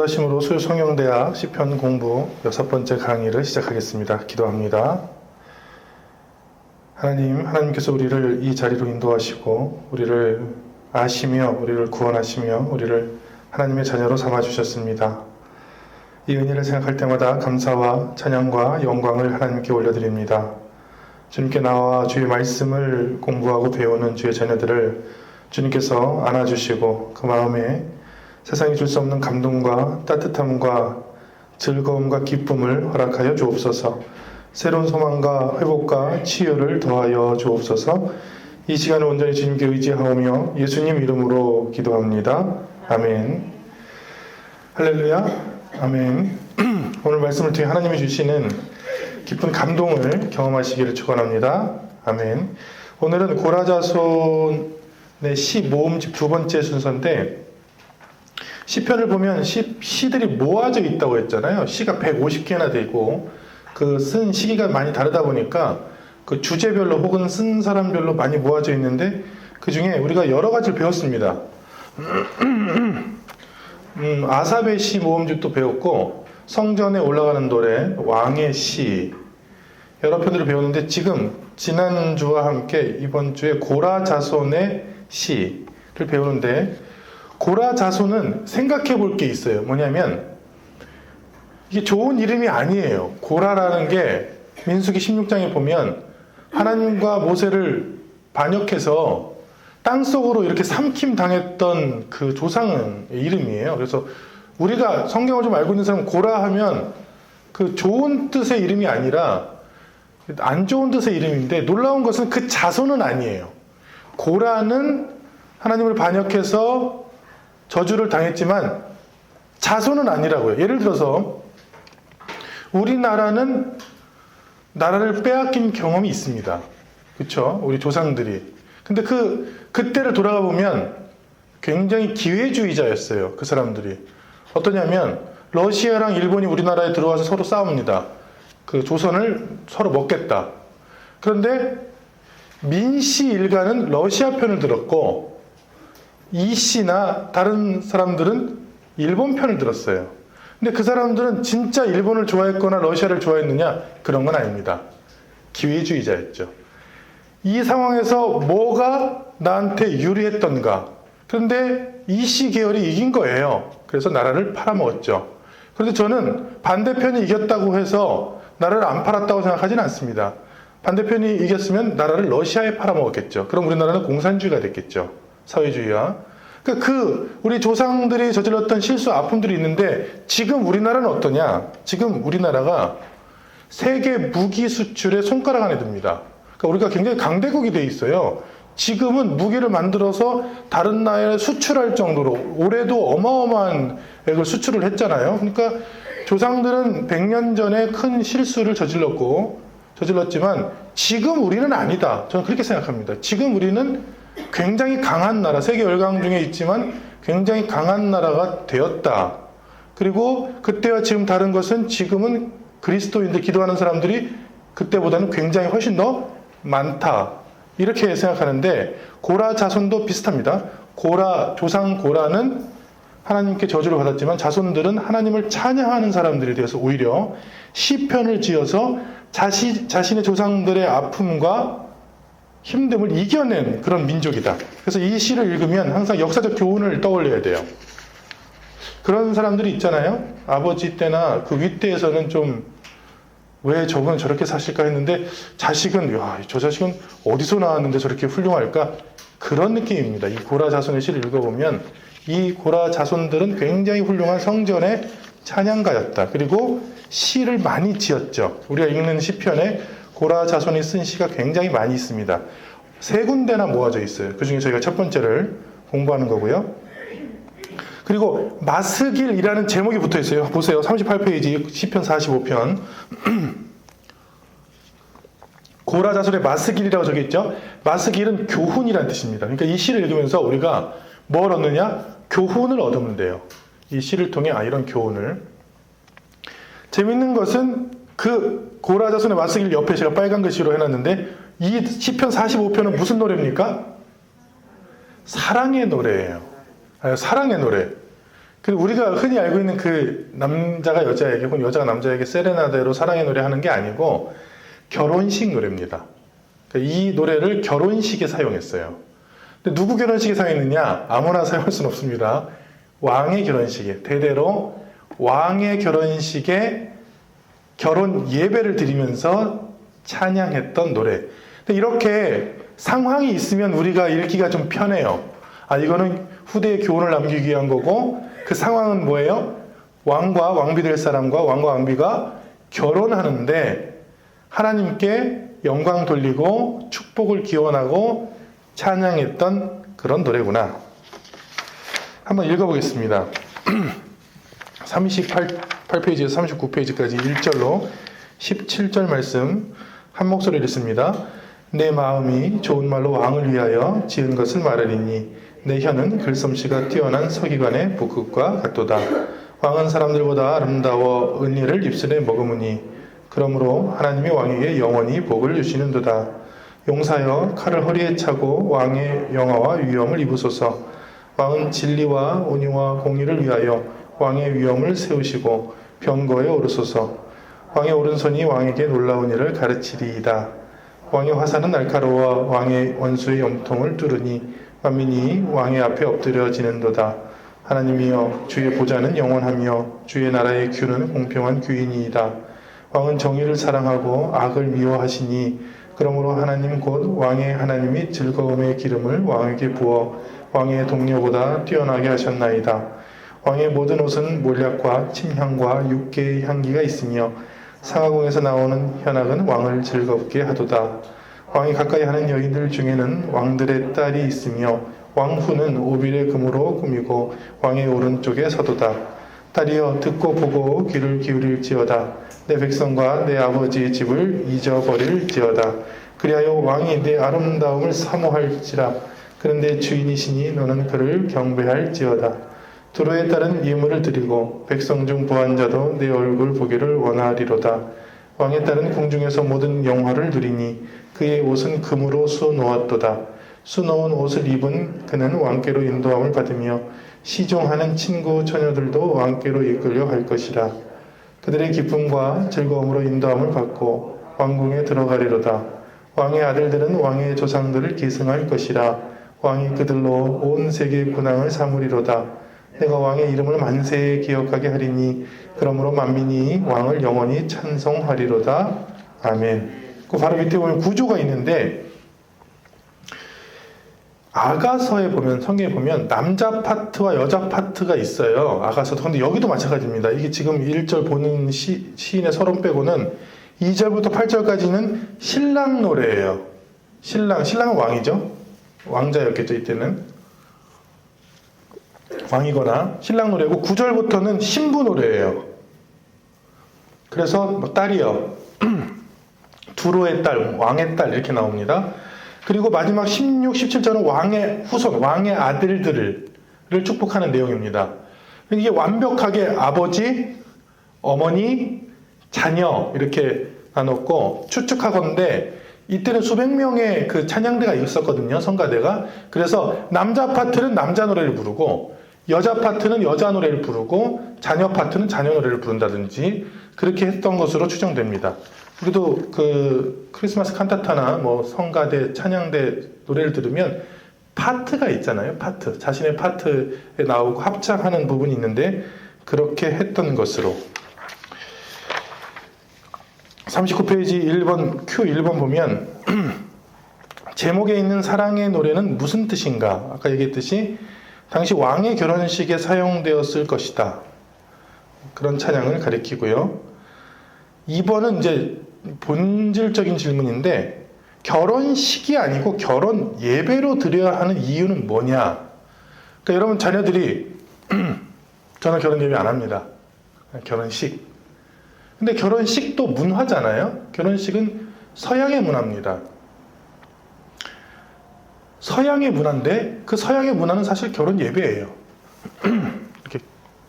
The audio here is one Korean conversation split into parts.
인도하심으로 수요성령대학 시편 공부 6번째 강의를 시작하겠습니다. 기도합니다. 하나님께서 우리를 이 자리로 인도하시고 우리를 아시며 우리를 구원하시며 우리를 하나님의 자녀로 삼아주셨습니다. 이 은혜를 생각할 때마다 감사와 찬양과 영광을 하나님께 올려드립니다. 주님께 나와 주의 말씀을 공부하고 배우는 주의 자녀들을 주님께서 안아주시고 그 마음에 세상이 줄 수 없는 감동과 따뜻함과 즐거움과 기쁨을 허락하여 주옵소서. 새로운 소망과 회복과 치유를 더하여 주옵소서. 이 시간을 온전히 주님께 의지하오며 예수님 이름으로 기도합니다. 아멘. 할렐루야. 아멘. 오늘 말씀을 통해 하나님이 주시는 깊은 감동을 경험하시기를 축원합니다. 아멘. 오늘은 고라자손의 시 모음집 두 번째 순서인데, 시편을 보면 시들이 모아져 있다고 했잖아요. 시가 150개나 되고 그 쓴 시기가 많이 다르다 보니까 그 주제별로 혹은 쓴 사람별로 많이 모아져 있는데, 그 중에 우리가 여러 가지를 배웠습니다. 아삽의 시 모음집도 배웠고, 성전에 올라가는 노래, 왕의 시, 여러 편들을 배웠는데, 지금 지난주와 함께 이번 주에 고라 자손의 시를 배우는데, 고라 자손은 생각해 볼 게 있어요. 뭐냐면 이게 좋은 이름이 아니에요. 고라라는 게 민수기 16장에 보면 하나님과 모세를 반역해서 땅속으로 이렇게 삼킴 당했던 그 조상의 이름이에요. 그래서 우리가 성경을 좀 알고 있는 사람은 고라 하면 그 좋은 뜻의 이름이 아니라 안 좋은 뜻의 이름인데, 놀라운 것은 그 자손은 아니에요. 고라는 하나님을 반역해서 저주를 당했지만 자손은 아니라고요. 예를 들어서 우리나라는 나라를 빼앗긴 경험이 있습니다. 그렇죠? 우리 조상들이. 근데 그때를 돌아가 보면 굉장히 기회주의자였어요. 그 사람들이. 어떠냐면 러시아랑 일본이 우리나라에 들어와서 서로 싸웁니다. 그 조선을 서로 먹겠다. 그런데 민씨 일가는 러시아 편을 들었고 이 씨나 다른 사람들은 일본 편을 들었어요. 근데 그 사람들은 진짜 일본을 좋아했거나 러시아를 좋아했느냐? 그런 건 아닙니다. 기회주의자였죠. 이 상황에서 뭐가 나한테 유리했던가? 그런데 이 씨 계열이 이긴 거예요. 그래서 나라를 팔아먹었죠. 그런데 저는 반대편이 이겼다고 해서 나라를 안 팔았다고 생각하지는 않습니다. 반대편이 이겼으면 나라를 러시아에 팔아먹었겠죠. 그럼 우리나라는 공산주의가 됐겠죠. 사회주의와. 우리 조상들이 저질렀던 실수, 아픔들이 있는데, 지금 우리나라는 어떠냐? 지금 우리나라가 세계 무기 수출의 손가락 안에 듭니다. 그러니까 우리가 굉장히 강대국이 돼 있어요. 지금은 무기를 만들어서 다른 나라에 수출할 정도로 올해도 어마어마한 액을 수출을 했잖아요. 그러니까 조상들은 100년 전에 큰 실수를 저질렀지만 지금 우리는 아니다. 저는 그렇게 생각합니다. 지금 우리는 굉장히 강한 나라, 세계 열강 중에 있지만 굉장히 강한 나라가 되었다. 그리고 그때와 지금 다른 것은 지금은 그리스도인들, 기도하는 사람들이 그때보다는 굉장히 훨씬 더 많다. 이렇게 생각하는데, 고라 자손도 비슷합니다. 조상 고라는 하나님께 저주를 받았지만 자손들은 하나님을 찬양하는 사람들이 되어서 오히려 시편을 지어서 자신의 조상들의 아픔과 힘듦을 이겨낸 그런 민족이다. 그래서 이 시를 읽으면 항상 역사적 교훈을 떠올려야 돼요. 그런 사람들이 있잖아요. 아버지 때나 그 윗대에서는 좀 왜 저분은 저렇게 사실까 했는데, 자식은 저 자식은 어디서 나왔는데 저렇게 훌륭할까? 그런 느낌입니다. 이 고라 자손의 시를 읽어보면 이 고라 자손들은 굉장히 훌륭한 성전의 찬양가였다. 그리고 시를 많이 지었죠. 우리가 읽는 시편에 고라 자손이 쓴 시가 굉장히 많이 있습니다. 3군데나 모아져 있어요. 그 중에 저희가 첫 번째를 공부하는 거고요. 그리고 마스길이라는 제목이 붙어 있어요. 보세요. 38페이지 시편 45편. 고라 자손의 마스길이라고 적혀 있죠. 마스길은 교훈이라는 뜻입니다. 그러니까 이 시를 읽으면서 우리가 뭘 얻느냐? 교훈을 얻으면 돼요. 이 시를 통해 이런 교훈을. 재밌는 것은 그 고라 자손의 마스길 옆에 제가 빨간 글씨로 해놨는데, 이 시편 45편은 무슨 노래입니까? 사랑의 노래예요. 사랑의 노래. 그리고 우리가 흔히 알고 있는 그 남자가 여자에게 혹은 여자가 남자에게 세레나데로 사랑의 노래 하는 게 아니고 결혼식 노래입니다. 이 노래를 결혼식에 사용했어요. 근데 누구 결혼식에 사용했느냐? 아무나 사용할 수는 없습니다. 왕의 결혼식에, 대대로 왕의 결혼식에 결혼 예배를 드리면서 찬양했던 노래. 근데 이렇게 상황이 있으면 우리가 읽기가 좀 편해요. 아, 이거는 후대에 교훈을 남기기 위한 거고, 그 상황은 뭐예요? 왕과 왕비 될 사람과 왕과 왕비가 결혼하는데 하나님께 영광 돌리고 축복을 기원하고 찬양했던 그런 노래구나. 한번 읽어보겠습니다. 38페이지에서 39페이지까지 1절로 17절 말씀 한 목소리로 읽습니다. 내 마음이 좋은 말로 왕을 위하여 지은 것을 말하리니 내 혀는 글솜씨가 뛰어난 서기관의 복급과 같도다. 왕은 사람들보다 아름다워 은혜를 입술에 머금으니 그러므로 하나님이 왕에게 영원히 복을 주시는도다. 용사여 칼을 허리에 차고 왕의 영화와 위엄을 입으소서. 왕은 진리와 온유와 공의를 위하여 왕의 위엄을 세우시고 병거에 오르소서. 왕의 오른손이 왕에게 놀라운 일을 가르치리이다. 왕의 화살은 날카로워 왕의 원수의 염통을 뚫으니 만민이 왕의 앞에 엎드려지는도다. 하나님이여 주의 보좌는 영원하며 주의 나라의 규는 공평한 규이니이다. 왕은 정의를 사랑하고 악을 미워하시니 그러므로 하나님 곧 왕의 하나님이 즐거움의 기름을 왕에게 부어 왕의 동료보다 뛰어나게 하셨나이다. 왕의 모든 옷은 몰약과 침향과 육개의 향기가 있으며 상하궁에서 나오는 현악은 왕을 즐겁게 하도다. 왕이 가까이 하는 여인들 중에는 왕들의 딸이 있으며 왕후는 오빌의 금으로 꾸미고 왕의 오른쪽에 서도다. 딸이여 듣고 보고 귀를 기울일지어다. 내 백성과 내 아버지의 집을 잊어버릴지어다. 그리하여 왕이 내 아름다움을 사모할지라. 그런데 주인이시니 너는 그를 경배할지어다. 두로의 딸은 예물을 드리고 백성 중 부한 자도 내 얼굴 보기를 원하리로다. 왕의 딸은 궁중에서 모든 영화를 누리니 그의 옷은 금으로 수놓았도다. 수놓은 옷을 입은 그는 왕께로 인도함을 받으며 시종하는 친구 처녀들도 왕께로 이끌려 갈 것이라. 그들의 기쁨과 즐거움으로 인도함을 받고 왕궁에 들어가리로다. 왕의 아들들은 왕의 조상들을 계승할 것이라. 왕이 그들로 온 세계의 군왕을 삼으리로다. 내가 왕의 이름을 만세에 기억하게 하리니 그러므로 만민이 왕을 영원히 찬송하리로다. 아멘. 그 바로 밑에 보면 구조가 있는데 아가서에 보면 성경에 보면 남자 파트와 여자 파트가 있어요. 아가서도. 근데 여기도 마찬가지입니다. 이게 지금 1절 보는 시인의 서론 빼고는 2절부터 8절까지는 신랑 노래예요. 신랑은 왕이죠. 왕자였겠죠 이때는. 왕이거나 신랑 노래고 9절부터는 신부 노래예요. 그래서 뭐 딸이요. 두로의 딸, 왕의 딸 이렇게 나옵니다. 그리고 마지막 16, 17절은 왕의 후손, 왕의 아들들을 축복하는 내용입니다. 이게 완벽하게 아버지, 어머니, 자녀 이렇게 나눴고 추측하건대 이때는 수백 명의 그 찬양대가 있었거든요. 성가대가. 그래서 남자 파트는 남자 노래를 부르고 여자 파트는 여자 노래를 부르고 자녀 파트는 자녀 노래를 부른다든지 그렇게 했던 것으로 추정됩니다. 우리도 그 크리스마스 칸타타나 뭐 성가대, 찬양대 노래를 들으면 파트가 있잖아요. 파트. 자신의 파트에 나오고 합창하는 부분이 있는데 그렇게 했던 것으로. 39페이지 1번, Q 1번 보면 제목에 있는 사랑의 노래는 무슨 뜻인가? 아까 얘기했듯이 당시 왕의 결혼식에 사용되었을 것이다. 그런 찬양을 가리키고요. 2번은 이제 본질적인 질문인데 결혼식이 아니고 결혼 예배로 드려야 하는 이유는 뭐냐? 그러니까 여러분 자녀들이 저는 결혼 예배 안 합니다. 결혼식. 근데 결혼식도 문화잖아요. 결혼식은 서양의 문화입니다. 서양의 문화인데 그 서양의 문화는 사실 결혼 예배예요. 이렇게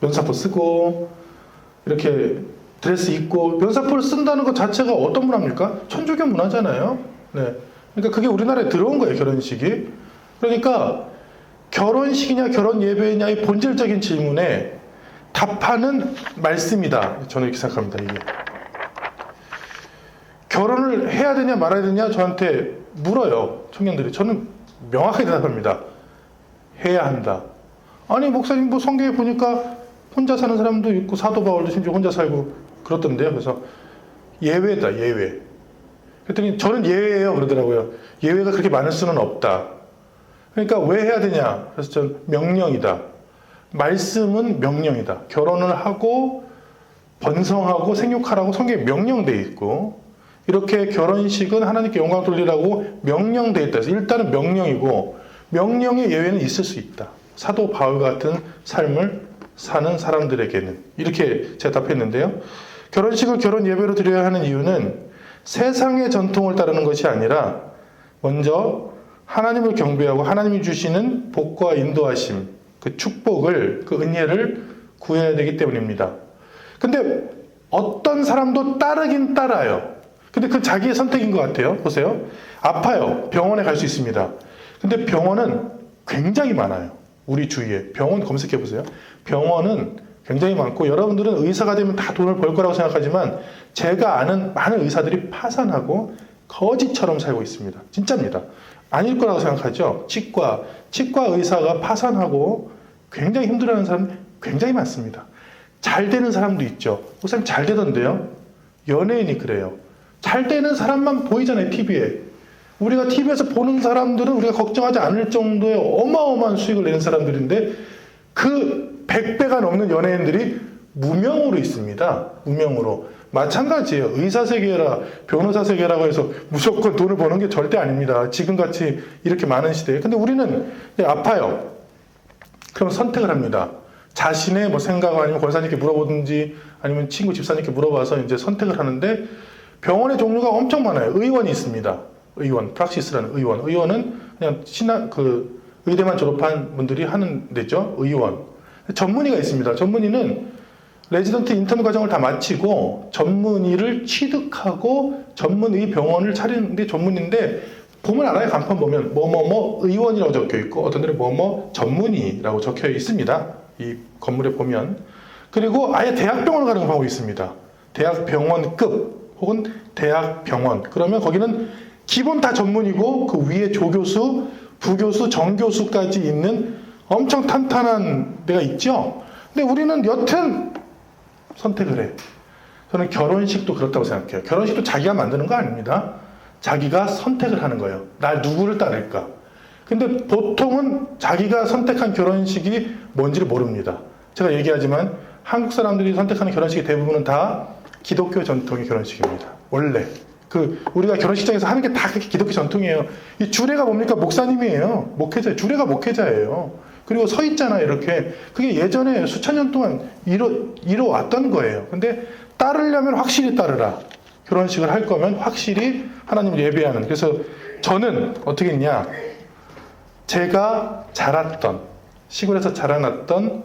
면사포 쓰고 이렇게 드레스 입고 면사포를 쓴다는 것 자체가 어떤 문화입니까? 천주교 문화잖아요. 네. 그러니까 그게 우리나라에 들어온 거예요, 결혼식이. 그러니까 결혼식이냐 결혼 예배냐의 본질적인 질문에 답하는 말씀이다. 저는 이렇게 생각합니다. 이게 결혼을 해야 되냐 말아야 되냐 저한테 물어요. 청년들이. 저는 명확하게 대답합니다. 해야 한다. 아니 목사님 뭐 성경에 보니까 혼자 사는 사람도 있고 사도 바울도 심지어 혼자 살고 그렇던데요. 그래서 예외다, 예외. 그랬더니 저는 예외예요 그러더라고요. 예외가 그렇게 많을 수는 없다. 그러니까 왜 해야 되냐? 그래서 전 명령이다. 말씀은 명령이다. 결혼을 하고 번성하고 생육하라고 성경에 명령돼 있고, 이렇게 결혼식은 하나님께 영광 돌리라고 명령돼 있다. 그래서 일단은 명령이고, 명령의 예외는 있을 수 있다. 사도 바울 같은 삶을 사는 사람들에게는. 이렇게 제가 답했는데요. 결혼식을 결혼 예배로 드려야 하는 이유는 세상의 전통을 따르는 것이 아니라 먼저 하나님을 경배하고 하나님이 주시는 복과 인도하심, 그 축복을, 그 은혜를 구해야 되기 때문입니다. 근데 어떤 사람도 따르긴 따라요. 근데 그 자기의 선택인 것 같아요. 보세요. 아파요. 병원에 갈 수 있습니다. 근데 병원은 굉장히 많아요. 우리 주위에. 병원 검색해 보세요. 병원은 굉장히 많고, 여러분들은 의사가 되면 다 돈을 벌 거라고 생각하지만 제가 아는 많은 의사들이 파산하고 거지처럼 살고 있습니다. 진짜입니다. 아닐 거라고 생각하죠. 치과 의사가 파산하고 굉장히 힘들어하는 사람 굉장히 많습니다. 잘 되는 사람도 있죠. 목사님 잘 되던데요. 연예인이 그래요. 잘 되는 사람만 보이잖아요, TV에. 우리가 TV에서 보는 사람들은 우리가 걱정하지 않을 정도의 어마어마한 수익을 내는 사람들인데, 그 100배가 넘는 연예인들이 무명으로 있습니다. 무명으로. 마찬가지예요. 의사 세계라, 변호사 세계라고 해서 무조건 돈을 버는 게 절대 아닙니다. 지금같이 이렇게 많은 시대에. 근데 우리는 아파요. 그럼 선택을 합니다. 자신의 뭐 생각, 아니면 권사님께 물어보든지 아니면 친구 집사님께 물어봐서 이제 선택을 하는데, 병원의 종류가 엄청 많아요. 의원이 있습니다. 의원, 프락시스라는 의원. 의원은 그냥 의대만 졸업한 분들이 하는 데죠. 의원. 전문의가 있습니다. 전문의는 레지던트 인턴 과정을 다 마치고 전문의를 취득하고 전문의 병원을 차리는 데 전문인데, 보면 알아요. 간판 보면 뭐뭐뭐 의원이라고 적혀 있고 어떤 데는 뭐뭐 전문의라고 적혀 있습니다. 이 건물에 보면. 그리고 아예 대학병원을 가는 방법이 있습니다. 대학병원급 혹은 대학병원. 그러면 거기는 기본 다 전문이고 그 위에 조교수, 부교수, 정교수까지 있는 엄청 탄탄한 데가 있죠. 근데 우리는 여튼 선택을 해. 저는 결혼식도 그렇다고 생각해요. 결혼식도 자기가 만드는 거 아닙니다. 자기가 선택을 하는 거예요. 나 누구를 따를까? 근데 보통은 자기가 선택한 결혼식이 뭔지를 모릅니다. 제가 얘기하지만 한국 사람들이 선택하는 결혼식이 대부분은 다 기독교 전통의 결혼식입니다. 원래. 우리가 결혼식장에서 하는 게 다 그렇게 기독교 전통이에요. 이 주례가 뭡니까? 목사님이에요. 목회자. 주례가 목회자예요. 그리고 서 있잖아요. 이렇게. 그게 예전에 수천 년 동안 이뤄왔던 거예요. 근데 따르려면 확실히 따르라. 결혼식을 할 거면 확실히 하나님을 예배하는. 그래서 저는 어떻게 했냐. 제가 자랐던, 시골에서 자라났던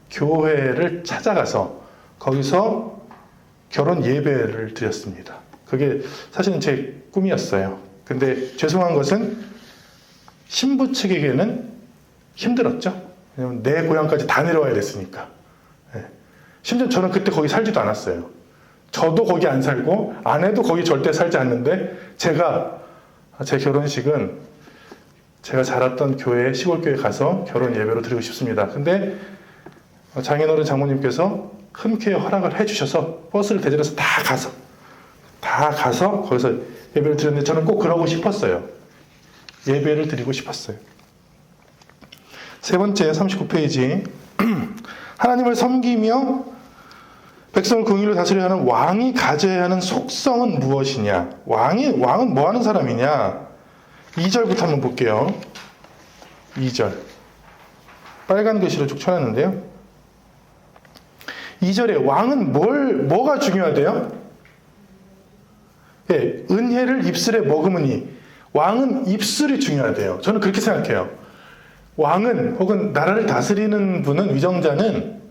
교회를 찾아가서 거기서 결혼 예배를 드렸습니다. 그게 사실은 제 꿈이었어요. 근데 죄송한 것은 신부 측에게는 힘들었죠. 왜냐면 내 고향까지 다 내려와야 됐으니까. 심지어 저는 그때 거기 살지도 않았어요. 저도 거기 안 살고 아내도 거기 절대 살지 않는데, 제 결혼식은 제가 자랐던 교회, 시골교회 가서 결혼 예배로 드리고 싶습니다. 근데 장인어른 장모님께서 흔쾌히 허락을 해주셔서 버스를 대절해서 다 가서 거기서 예배를 드렸는데, 저는 꼭 그러고 싶었어요. 예배를 드리고 싶었어요. 세 번째 39페이지. 하나님을 섬기며 백성을 긍휼로 다스려야 하는 왕이 가져야 하는 속성은 무엇이냐? 왕은 뭐 하는 사람이냐? 2절부터 한번 볼게요. 2절. 빨간 글씨로 쭉 쳐놨는데요. 2절에 왕은 뭐가 중요하대요? 네, 은혜를 입술에 머금으니. 왕은 입술이 중요하대요. 저는 그렇게 생각해요. 왕은, 혹은 나라를 다스리는 분은, 위정자는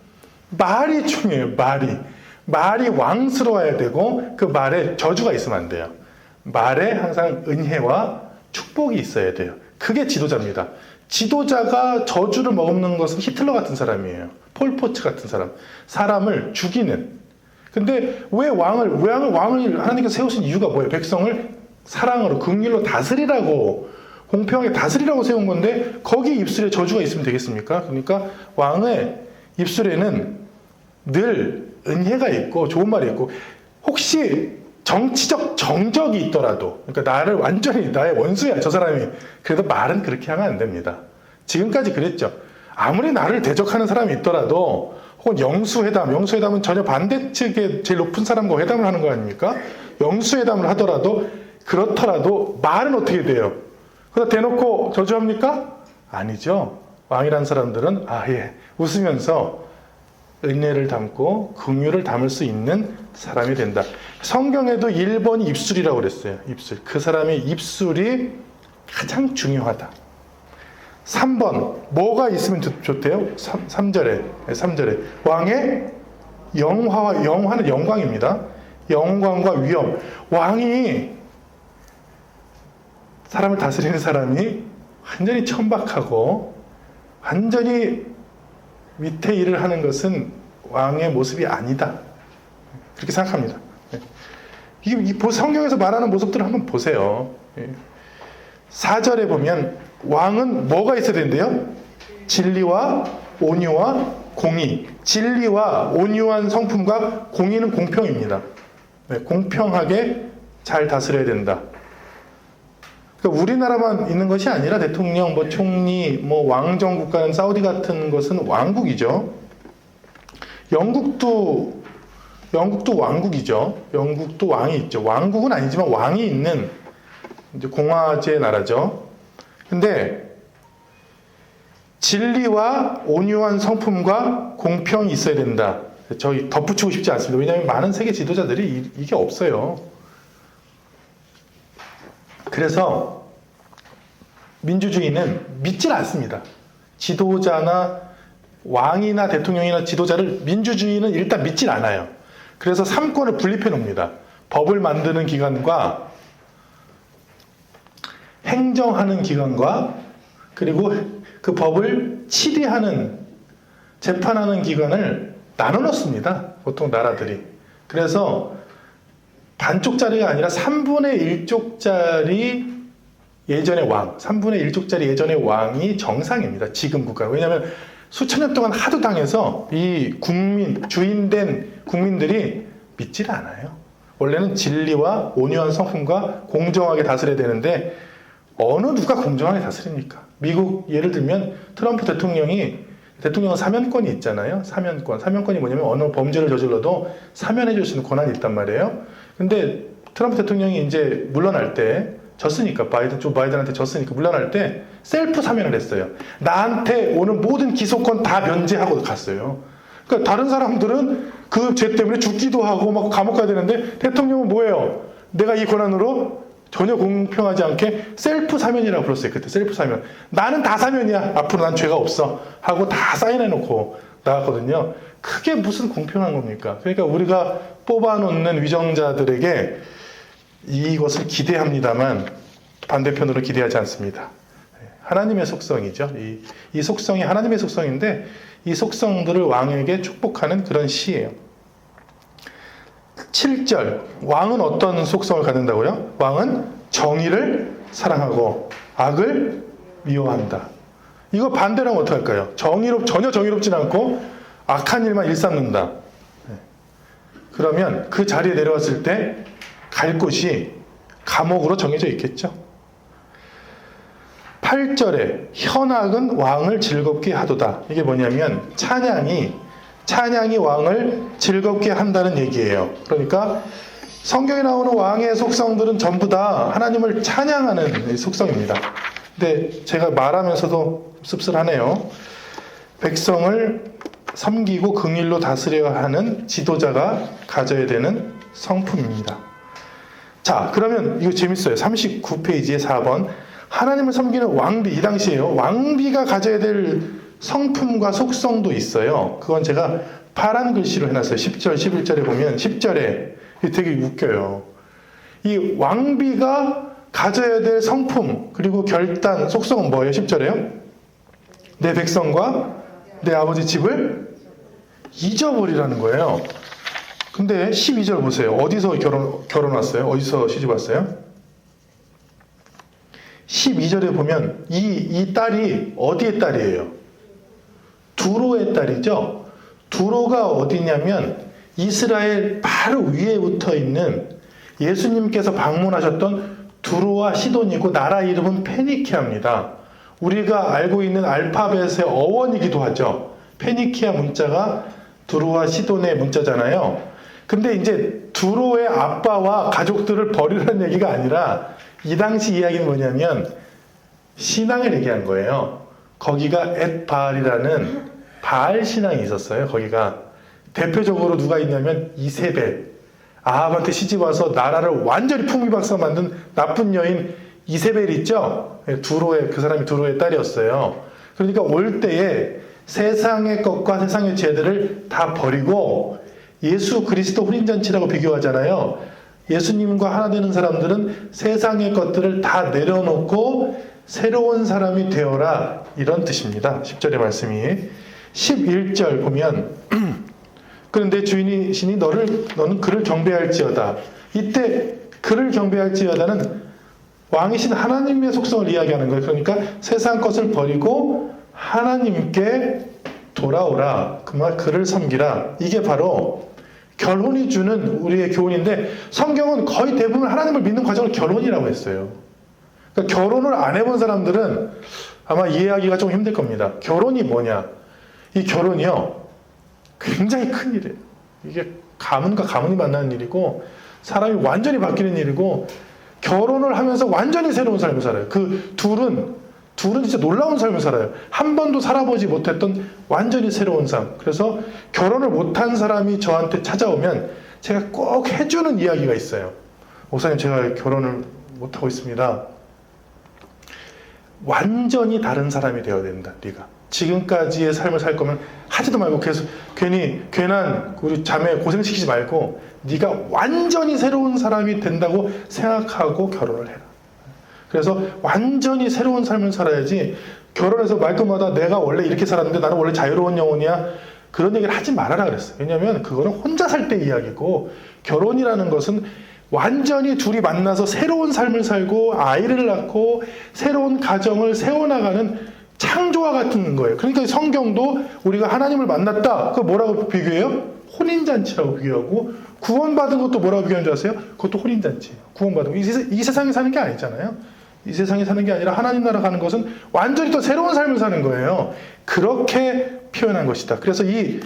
말이 중요해요. 말이 왕스러워야 되고, 그 말에 저주가 있으면 안 돼요. 말에 항상 은혜와 축복이 있어야 돼요. 그게 지도자입니다. 지도자가 저주를 머금는 것은 히틀러 같은 사람이에요. 폴포트 같은 사람, 사람을 죽이는. 근데 왜 왕을 하나님께서 세우신 이유가 뭐예요? 백성을 사랑으로, 긍휼로 다스리라고, 공평하게 다스리라고 세운 건데 거기 입술에 저주가 있으면 되겠습니까? 그러니까 왕의 입술에는 늘 은혜가 있고 좋은 말이 있고, 혹시 정치적 정적이 있더라도, 그러니까 나를 완전히 나의 원수야 저 사람이, 그래도 말은 그렇게 하면 안 됩니다. 지금까지 그랬죠. 아무리 나를 대적하는 사람이 있더라도, 혹은 영수회담은 전혀 반대측의 제일 높은 사람과 회담을 하는 거 아닙니까? 영수회담을 하더라도, 그렇더라도 말은 어떻게 돼요? 그러다 대놓고 저주합니까? 아니죠. 왕이란 사람들은 웃으면서 은혜를 담고 긍휼을 담을 수 있는 사람이 된다. 성경에도 1번이 입술이라고 그랬어요. 입술. 그 사람의 입술이 가장 중요하다. 3번 뭐가 있으면 좋대요? 3절에 왕의 영화는 영광입니다. 영광과 위엄. 왕이, 사람을 다스리는 사람이 완전히 천박하고 완전히 밑에 일을 하는 것은 왕의 모습이 아니다. 그렇게 생각합니다. 이게 성경에서 말하는 모습들을 한번 보세요. 4절에 보면 왕은 뭐가 있어야 된대요? 진리와 온유와 공의. 진리와 온유한 성품과 공의는 공평입니다. 공평하게 잘 다스려야 된다. 그러니까 우리나라만 있는 것이 아니라 대통령, 총리, 왕정 국가는 사우디 같은 것은 왕국이죠. 영국도 왕국이죠. 영국도 왕이 있죠. 왕국은 아니지만 왕이 있는 이제 공화제 나라죠. 근데 진리와 온유한 성품과 공평이 있어야 된다. 저희 덧붙이고 싶지 않습니다. 왜냐하면 많은 세계 지도자들이 이게 없어요. 그래서 민주주의는 믿질 않습니다. 지도자나 왕이나 대통령이나 지도자를 민주주의는 일단 믿질 않아요. 그래서 3권을 분립해 놓습니다. 법을 만드는 기관과 행정하는 기관과, 그리고 그 법을 치리하는, 재판하는 기관을 나눠 놓습니다. 보통 나라들이. 그래서 반쪽짜리가 아니라 3분의 1쪽짜리 예전의 왕, 3분의 1쪽짜리 예전의 왕이 정상입니다. 지금 국가. 왜냐하면 수천 년 동안 하도 당해서 이 주인된 국민들이 믿질 않아요. 원래는 진리와 온유한 성품과 공정하게 다스려야 되는데 어느 누가 공정하게 다스립니까? 미국 예를 들면 트럼프 대통령은 사면권이 있잖아요. 사면권이 뭐냐면 어느 범죄를 저질러도 사면해 줄 수 있는 권한이 있단 말이에요. 근데 트럼프 대통령이 이제 물러날 때, 졌으니까, 조 바이든한테 졌으니까 물러날 때 셀프 사면을 했어요. 나한테 오는 모든 기소권 다 면제하고 갔어요. 그러니까 다른 사람들은 그 죄 때문에 죽기도 하고 막 감옥 가야 되는데, 대통령은 뭐예요? 내가 이 권한으로 전혀 공평하지 않게 셀프 사면이라고 불렀어요. 그때 셀프 사면. 나는 다 사면이야. 앞으로 난 죄가 없어. 하고 다 사인해놓고 나갔거든요. 그게 무슨 공평한 겁니까? 그러니까 우리가 뽑아놓는 위정자들에게 이것을 기대합니다만 반대편으로 기대하지 않습니다. 하나님의 속성이죠. 이 속성이 하나님의 속성인데 이 속성들을 왕에게 축복하는 그런 시예요. 7절, 왕은 어떤 속성을 갖는다고요? 왕은 정의를 사랑하고 악을 미워한다. 이거 반대로 하면 어떡할까요? 전혀 정의롭진 않고 악한 일만 일삼는다. 그러면 그 자리에 내려왔을 때 갈 곳이 감옥으로 정해져 있겠죠. 8절에 현악은 왕을 즐겁게 하도다. 이게 뭐냐면 찬양이 왕을 즐겁게 한다는 얘기예요. 그러니까 성경에 나오는 왕의 속성들은 전부 다 하나님을 찬양하는 속성입니다. 근데 제가 말하면서도 씁쓸하네요. 백성을 섬기고 긍휼로 다스려야 하는 지도자가 가져야 되는 성품입니다. 자, 그러면 이거 재밌어요. 39페이지에 4번. 하나님을 섬기는 왕비, 이 당시에요. 왕비가 가져야 될 성품과 속성도 있어요. 그건 제가 파란 글씨로 해놨어요. 10절, 11절에 보면 10절에 되게 웃겨요. 이 왕비가 가져야 될 성품 그리고 결단, 속성은 뭐예요? 10절에요? 내 백성과 내 아버지 집을 잊어버리라는 거예요. 근데 12절 보세요. 어디서 결혼 왔어요? 어디서 시집 왔어요? 12절에 보면 이 딸이 어디의 딸이에요? 두로의 딸이죠. 두로가 어디냐면 이스라엘 바로 위에 붙어 있는 예수님께서 방문하셨던 두로와 시돈이고 나라 이름은 페니키아입니다. 우리가 알고 있는 알파벳의 어원이기도 하죠. 페니키아 문자가 두로와 시돈의 문자잖아요. 근데 이제 두로의 아빠와 가족들을 버리라는 얘기가 아니라 이 당시 이야기는 뭐냐면 신앙을 얘기한 거예요. 거기가 엣바알이라는 바알 신앙이 있었어요. 거기가 대표적으로 누가 있냐면 이세벨, 아합한테 시집와서 나라를 완전히 풍비박산 만든 나쁜 여인 이세벨 있죠? 두로의, 그 사람이 두로의 딸이었어요. 그러니까 올 때에 세상의 것과 세상의 죄들을 다 버리고 예수 그리스도 혼인잔치라고 비교하잖아요. 예수님과 하나 되는 사람들은 세상의 것들을 다 내려놓고 새로운 사람이 되어라, 이런 뜻입니다. 10절의 말씀이. 11절 보면 그런데 주인이시니 너는 그를 경배할지어다. 이때 그를 경배할지어다는 왕이신 하나님의 속성을 이야기하는 거예요. 그러니까 세상 것을 버리고 하나님께 돌아오라. 그 말 그를 섬기라. 이게 바로 결혼이 주는 우리의 교훈인데 성경은 거의 대부분 하나님을 믿는 과정을 결혼이라고 했어요. 그러니까 결혼을 안 해본 사람들은 아마 이해하기가 좀 힘들 겁니다. 결혼이 뭐냐? 이 결혼이요, 굉장히 큰 일이에요. 이게 가문과 가문이 만나는 일이고 사람이 완전히 바뀌는 일이고 결혼을 하면서 완전히 새로운 삶을 살아요. 그 둘은 진짜 놀라운 삶을 살아요. 한 번도 살아보지 못했던 완전히 새로운 삶. 그래서 결혼을 못한 사람이 저한테 찾아오면 제가 꼭 해주는 이야기가 있어요. 목사님, 제가 결혼을 못하고 있습니다. 완전히 다른 사람이 되어야 된다. 네가 지금까지의 삶을 살 거면 하지도 말고 계속 괜한 우리 자매 고생시키지 말고 네가 완전히 새로운 사람이 된다고 생각하고 결혼을 해라. 그래서 완전히 새로운 삶을 살아야지 결혼해서 말끝마다 내가 원래 이렇게 살았는데 나는 원래 자유로운 영혼이야, 그런 얘기를 하지 말아라 그랬어요. 왜냐하면 그거는 혼자 살 때 이야기고 결혼이라는 것은 완전히 둘이 만나서 새로운 삶을 살고 아이를 낳고 새로운 가정을 세워나가는 창조와 같은 거예요. 그러니까 성경도 우리가 하나님을 만났다, 그거 뭐라고 비교해요? 혼인잔치라고 비교하고, 구원받은 것도 뭐라고 비교하는 줄 아세요? 그것도 혼인잔치예요. 구원받은 거. 이 세상에 사는 게 아니잖아요. 이 세상에 사는 게 아니라 하나님 나라 가는 것은 완전히 또 새로운 삶을 사는 거예요. 그렇게 표현한 것이다. 그래서 이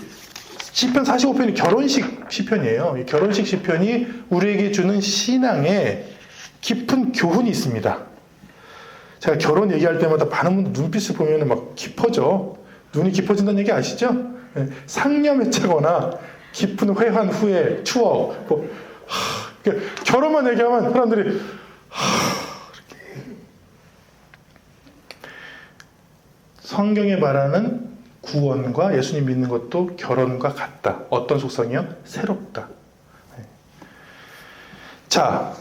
시편 45편이 결혼식 시편이에요. 이 결혼식 시편이 우리에게 주는 신앙에 깊은 교훈이 있습니다. 제가 결혼 얘기할 때마다 많은 분들 눈빛을 보면 막 깊어져. 눈이 깊어진다는 얘기 아시죠? 상념했다거나 깊은 회한 후의 추억. 결혼만 얘기하면 사람들이 이렇게. 성경에 말하는 구원과 예수님 믿는 것도 결혼과 같다. 어떤 속성이요? 새롭다. 자,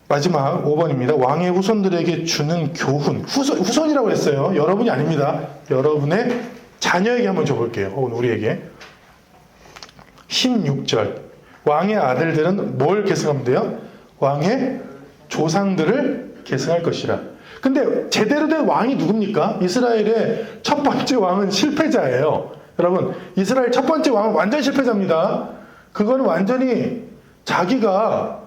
마지막 5번입니다. 왕의 후손들에게 주는 교훈. 후손이라고 했어요. 여러분이 아닙니다. 여러분의 자녀에게 한번 줘볼게요. 오늘 우리에게. 16절. 왕의 아들들은 뭘 계승하면 돼요? 왕의 조상들을 계승할 것이라. 근데 제대로 된 왕이 누굽니까? 이스라엘의 첫 번째 왕은 실패자예요. 여러분, 이스라엘 첫 번째 왕은 완전 실패자입니다. 그거는 완전히 자기가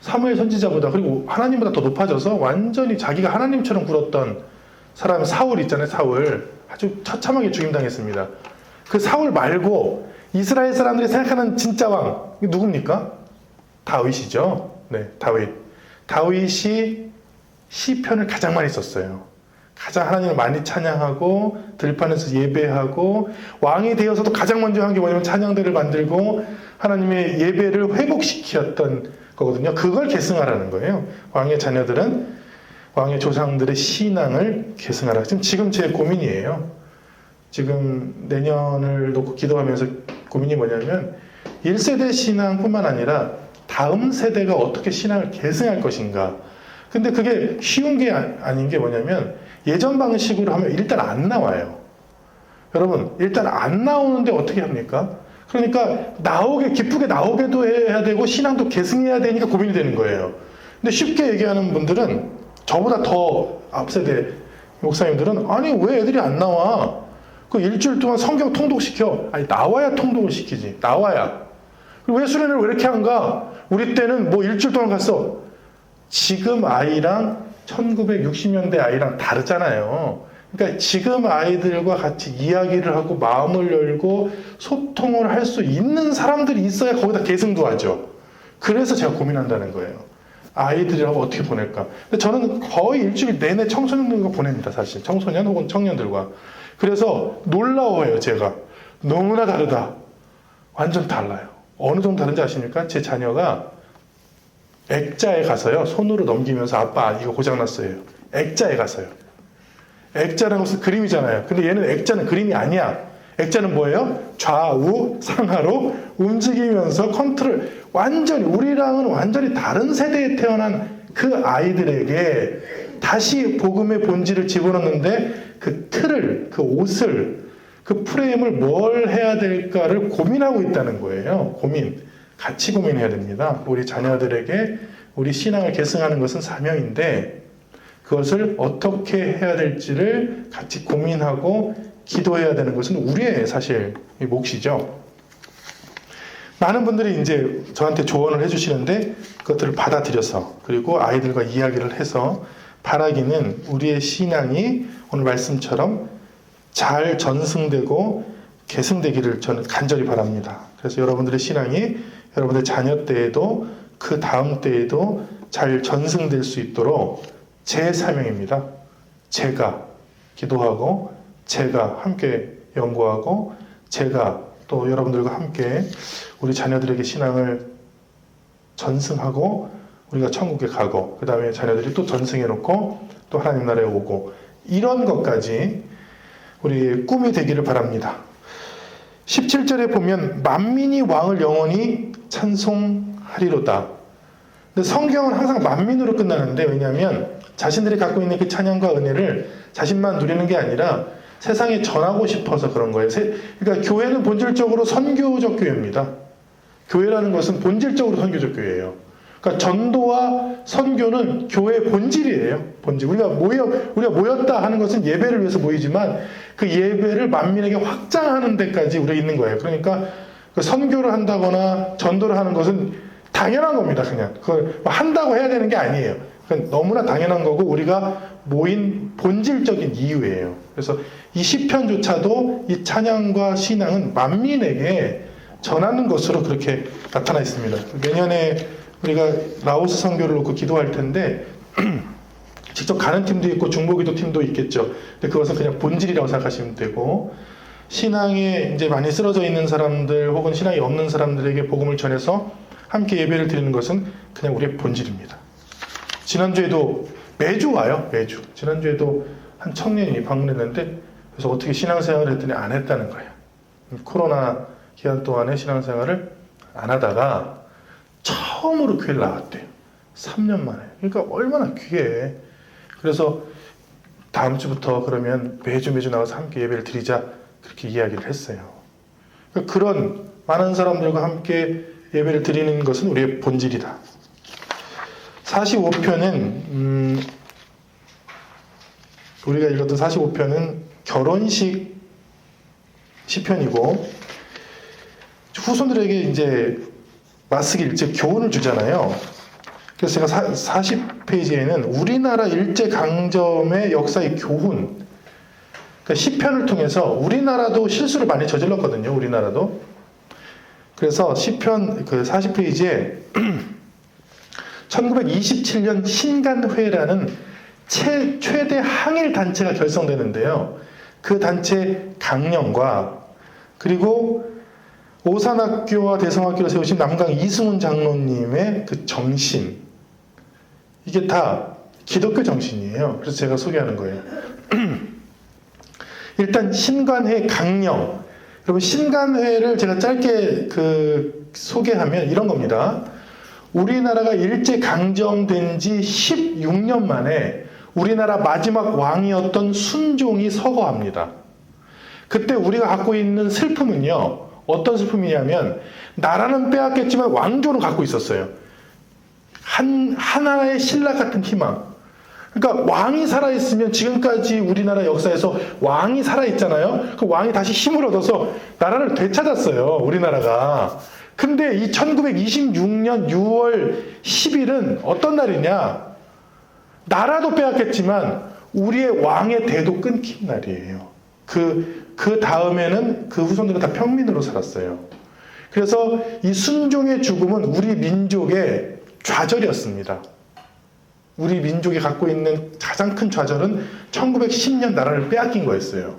사무엘 선지자보다, 그리고 하나님보다 더 높아져서 완전히 자기가 하나님처럼 굴었던 사람, 사울 있잖아요. 사울. 아주 처참하게 죽임당했습니다. 그 사울 말고 이스라엘 사람들이 생각하는 진짜 왕, 누굽니까? 다윗이죠. 네, 다윗. 다윗이 시편을 가장 많이 썼어요. 가장 하나님을 많이 찬양하고 들판에서 예배하고, 왕이 되어서도 가장 먼저 한 게 뭐냐면 찬양대를 만들고 하나님의 예배를 회복시켰던 거거든요. 그걸 계승하라는 거예요. 왕의 자녀들은 왕의 조상들의 신앙을 계승하라. 지금 제 고민이에요. 지금 내년을 놓고 기도하면서 고민이 뭐냐면 1세대 신앙뿐만 아니라 다음 세대가 어떻게 신앙을 계승할 것인가. 근데 그게 쉬운 게 아닌 게 뭐냐면 예전 방식으로 하면 일단 안 나와요. 여러분, 일단 안 나오는데 어떻게 합니까? 그러니까 기쁘게 나오게도 해야 되고 신앙도 계승해야 되니까 고민이 되는 거예요. 근데 쉽게 얘기하는 분들은, 저보다 더 앞세대 목사님들은, 아니 왜 애들이 안 나와? 그 일주일 동안 성경 통독시켜. 아니 나와야 통독을 시키지. 나와야. 왜 수련회를 왜 이렇게 한가? 우리 때는 뭐 일주일 동안 갔어. 지금 아이랑 1960년대 아이랑 다르잖아요. 그러니까 지금 아이들과 같이 이야기를 하고 마음을 열고 소통을 할 수 있는 사람들이 있어야 거기다 계승도 하죠. 그래서 제가 고민한다는 거예요. 아이들이랑 어떻게 보낼까? 근데 저는 거의 일주일 내내 청소년들과 보냅니다, 사실. 청소년 혹은 청년들과. 그래서 놀라워요, 제가. 너무나 다르다. 완전 달라요. 어느 정도 다른지 아십니까? 제 자녀가 액자에 가서요, 손으로 넘기면서 아빠 이거 고장났어요. 액자에 가서요. 액자라는 것은 그림이잖아요. 근데 얘는 액자는 그림이 아니야. 액자는 뭐예요? 좌우 상하로 움직이면서 컨트롤, 완전히 우리랑은 완전히 다른 세대에 태어난 그 아이들에게 다시 복음의 본질을 집어넣는데 그 틀을, 그 옷을, 그 프레임을 뭘 해야 될까를 고민하고 있다는 거예요. 같이 고민해야 됩니다. 우리 자녀들에게 우리 신앙을 계승하는 것은 사명인데 그것을 어떻게 해야 될지를 같이 고민하고 기도해야 되는 것은 우리의 사실 몫이죠. 많은 분들이 이제 저한테 조언을 해주시는데 그것들을 받아들여서 그리고 아이들과 이야기를 해서 바라기는 우리의 신앙이 오늘 말씀처럼 잘 전승되고 계승되기를 저는 간절히 바랍니다. 그래서 여러분들의 신앙이 여러분들 자녀 때에도 그 다음 때에도 잘 전승될 수 있도록 제 사명입니다. 제가 기도하고 제가 함께 연구하고 제가 또 여러분들과 함께 우리 자녀들에게 신앙을 전승하고 우리가 천국에 가고 그 다음에 자녀들이 또 전승해 놓고 또 하나님 나라에 오고 이런 것까지 우리의 꿈이 되기를 바랍니다. 17절에 보면 만민이 왕을 영원히 찬송하리로다. 근데 성경은 항상 만민으로 끝나는데 왜냐하면 자신들이 갖고 있는 그 찬양과 은혜를 자신만 누리는 게 아니라 세상에 전하고 싶어서 그런 거예요. 그러니까 교회는 본질적으로 선교적 교회입니다. 교회라는 것은 본질적으로 선교적 교회예요. 그러니까 전도와 선교는 교회의 본질이에요. 본질. 우리가 모였다 하는 것은 예배를 위해서 모이지만 그 예배를 만민에게 확장하는 데까지 우리가 있는 거예요. 그러니까 그 선교를 한다거나 전도를 하는 것은 당연한 겁니다. 그냥 그걸 한다고 해야 되는 게 아니에요. 그건 너무나 당연한 거고 우리가 모인 본질적인 이유예요. 그래서 이 시편조차도 이 찬양과 신앙은 만민에게 전하는 것으로 그렇게 나타나 있습니다. 내년에 우리가 라오스 선교를 놓고 기도할 텐데 직접 가는 팀도 있고 중보기도 팀도 있겠죠. 근데 그것은 그냥 본질이라고 생각하시면 되고 신앙에 이제 많이 쓰러져 있는 사람들 혹은 신앙이 없는 사람들에게 복음을 전해서 함께 예배를 드리는 것은 그냥 우리의 본질입니다. 지난주에도 매주 와요. 매주. 지난주에도 한 청년이 방문했는데 그래서 어떻게 신앙생활을 했더니 안 했다는 거예요. 코로나 기간 동안에 신앙생활을 안 하다가 처음으로 교회를 나왔대요. 3년 만에. 그러니까 얼마나 귀해. 그래서 다음 주부터 그러면 매주 나와서 함께 예배를 드리자 그렇게 이야기를 했어요. 그러니까 그런 많은 사람들과 함께 예배를 드리는 것은 우리의 본질이다. 45편은 우리가 읽었던 45편은 결혼식 시편이고 후손들에게 이제 맞쓰기 일제 교훈을 주잖아요. 그래서 제가 40페이지에는 우리나라 일제강점의 역사의 교훈, 그러니까 시편을 통해서 우리나라도 실수를 많이 저질렀거든요. 우리나라도. 그래서 시편 그 40페이지에 1927년 신간회라는 최대 항일 단체가 결성되는데요. 그 단체 강령과 그리고 오산학교와 대성학교를 세우신 남강 이승훈 장로님의 그 정신, 이게 다 기독교 정신이에요. 그래서 제가 소개하는 거예요. 일단 신간회 강령. 여러분 신간회를 제가 짧게 소개하면 이런 겁니다. 우리나라가 일제 강점된 지 16년 만에 우리나라 마지막 왕이었던 순종이 서거합니다. 그때 우리가 갖고 있는 슬픔은요, 어떤 슬픔이냐면 나라는 빼앗겼지만 왕조는 갖고 있었어요. 하나의 신라 같은 희망. 그러니까 왕이 살아있으면, 지금까지 우리나라 역사에서 왕이 살아있잖아요. 그 왕이 다시 힘을 얻어서 나라를 되찾았어요, 우리나라가. 근데 이 1926년 6월 10일은 어떤 날이냐? 나라도 빼앗겼지만 우리의 왕의 대도 끊긴 날이에요. 그 다음에는 그 후손들은 다 평민으로 살았어요. 그래서 이 순종의 죽음은 우리 민족의 좌절이었습니다. 우리 민족이 갖고 있는 가장 큰 좌절은 1910년 나라를 빼앗긴 거였어요.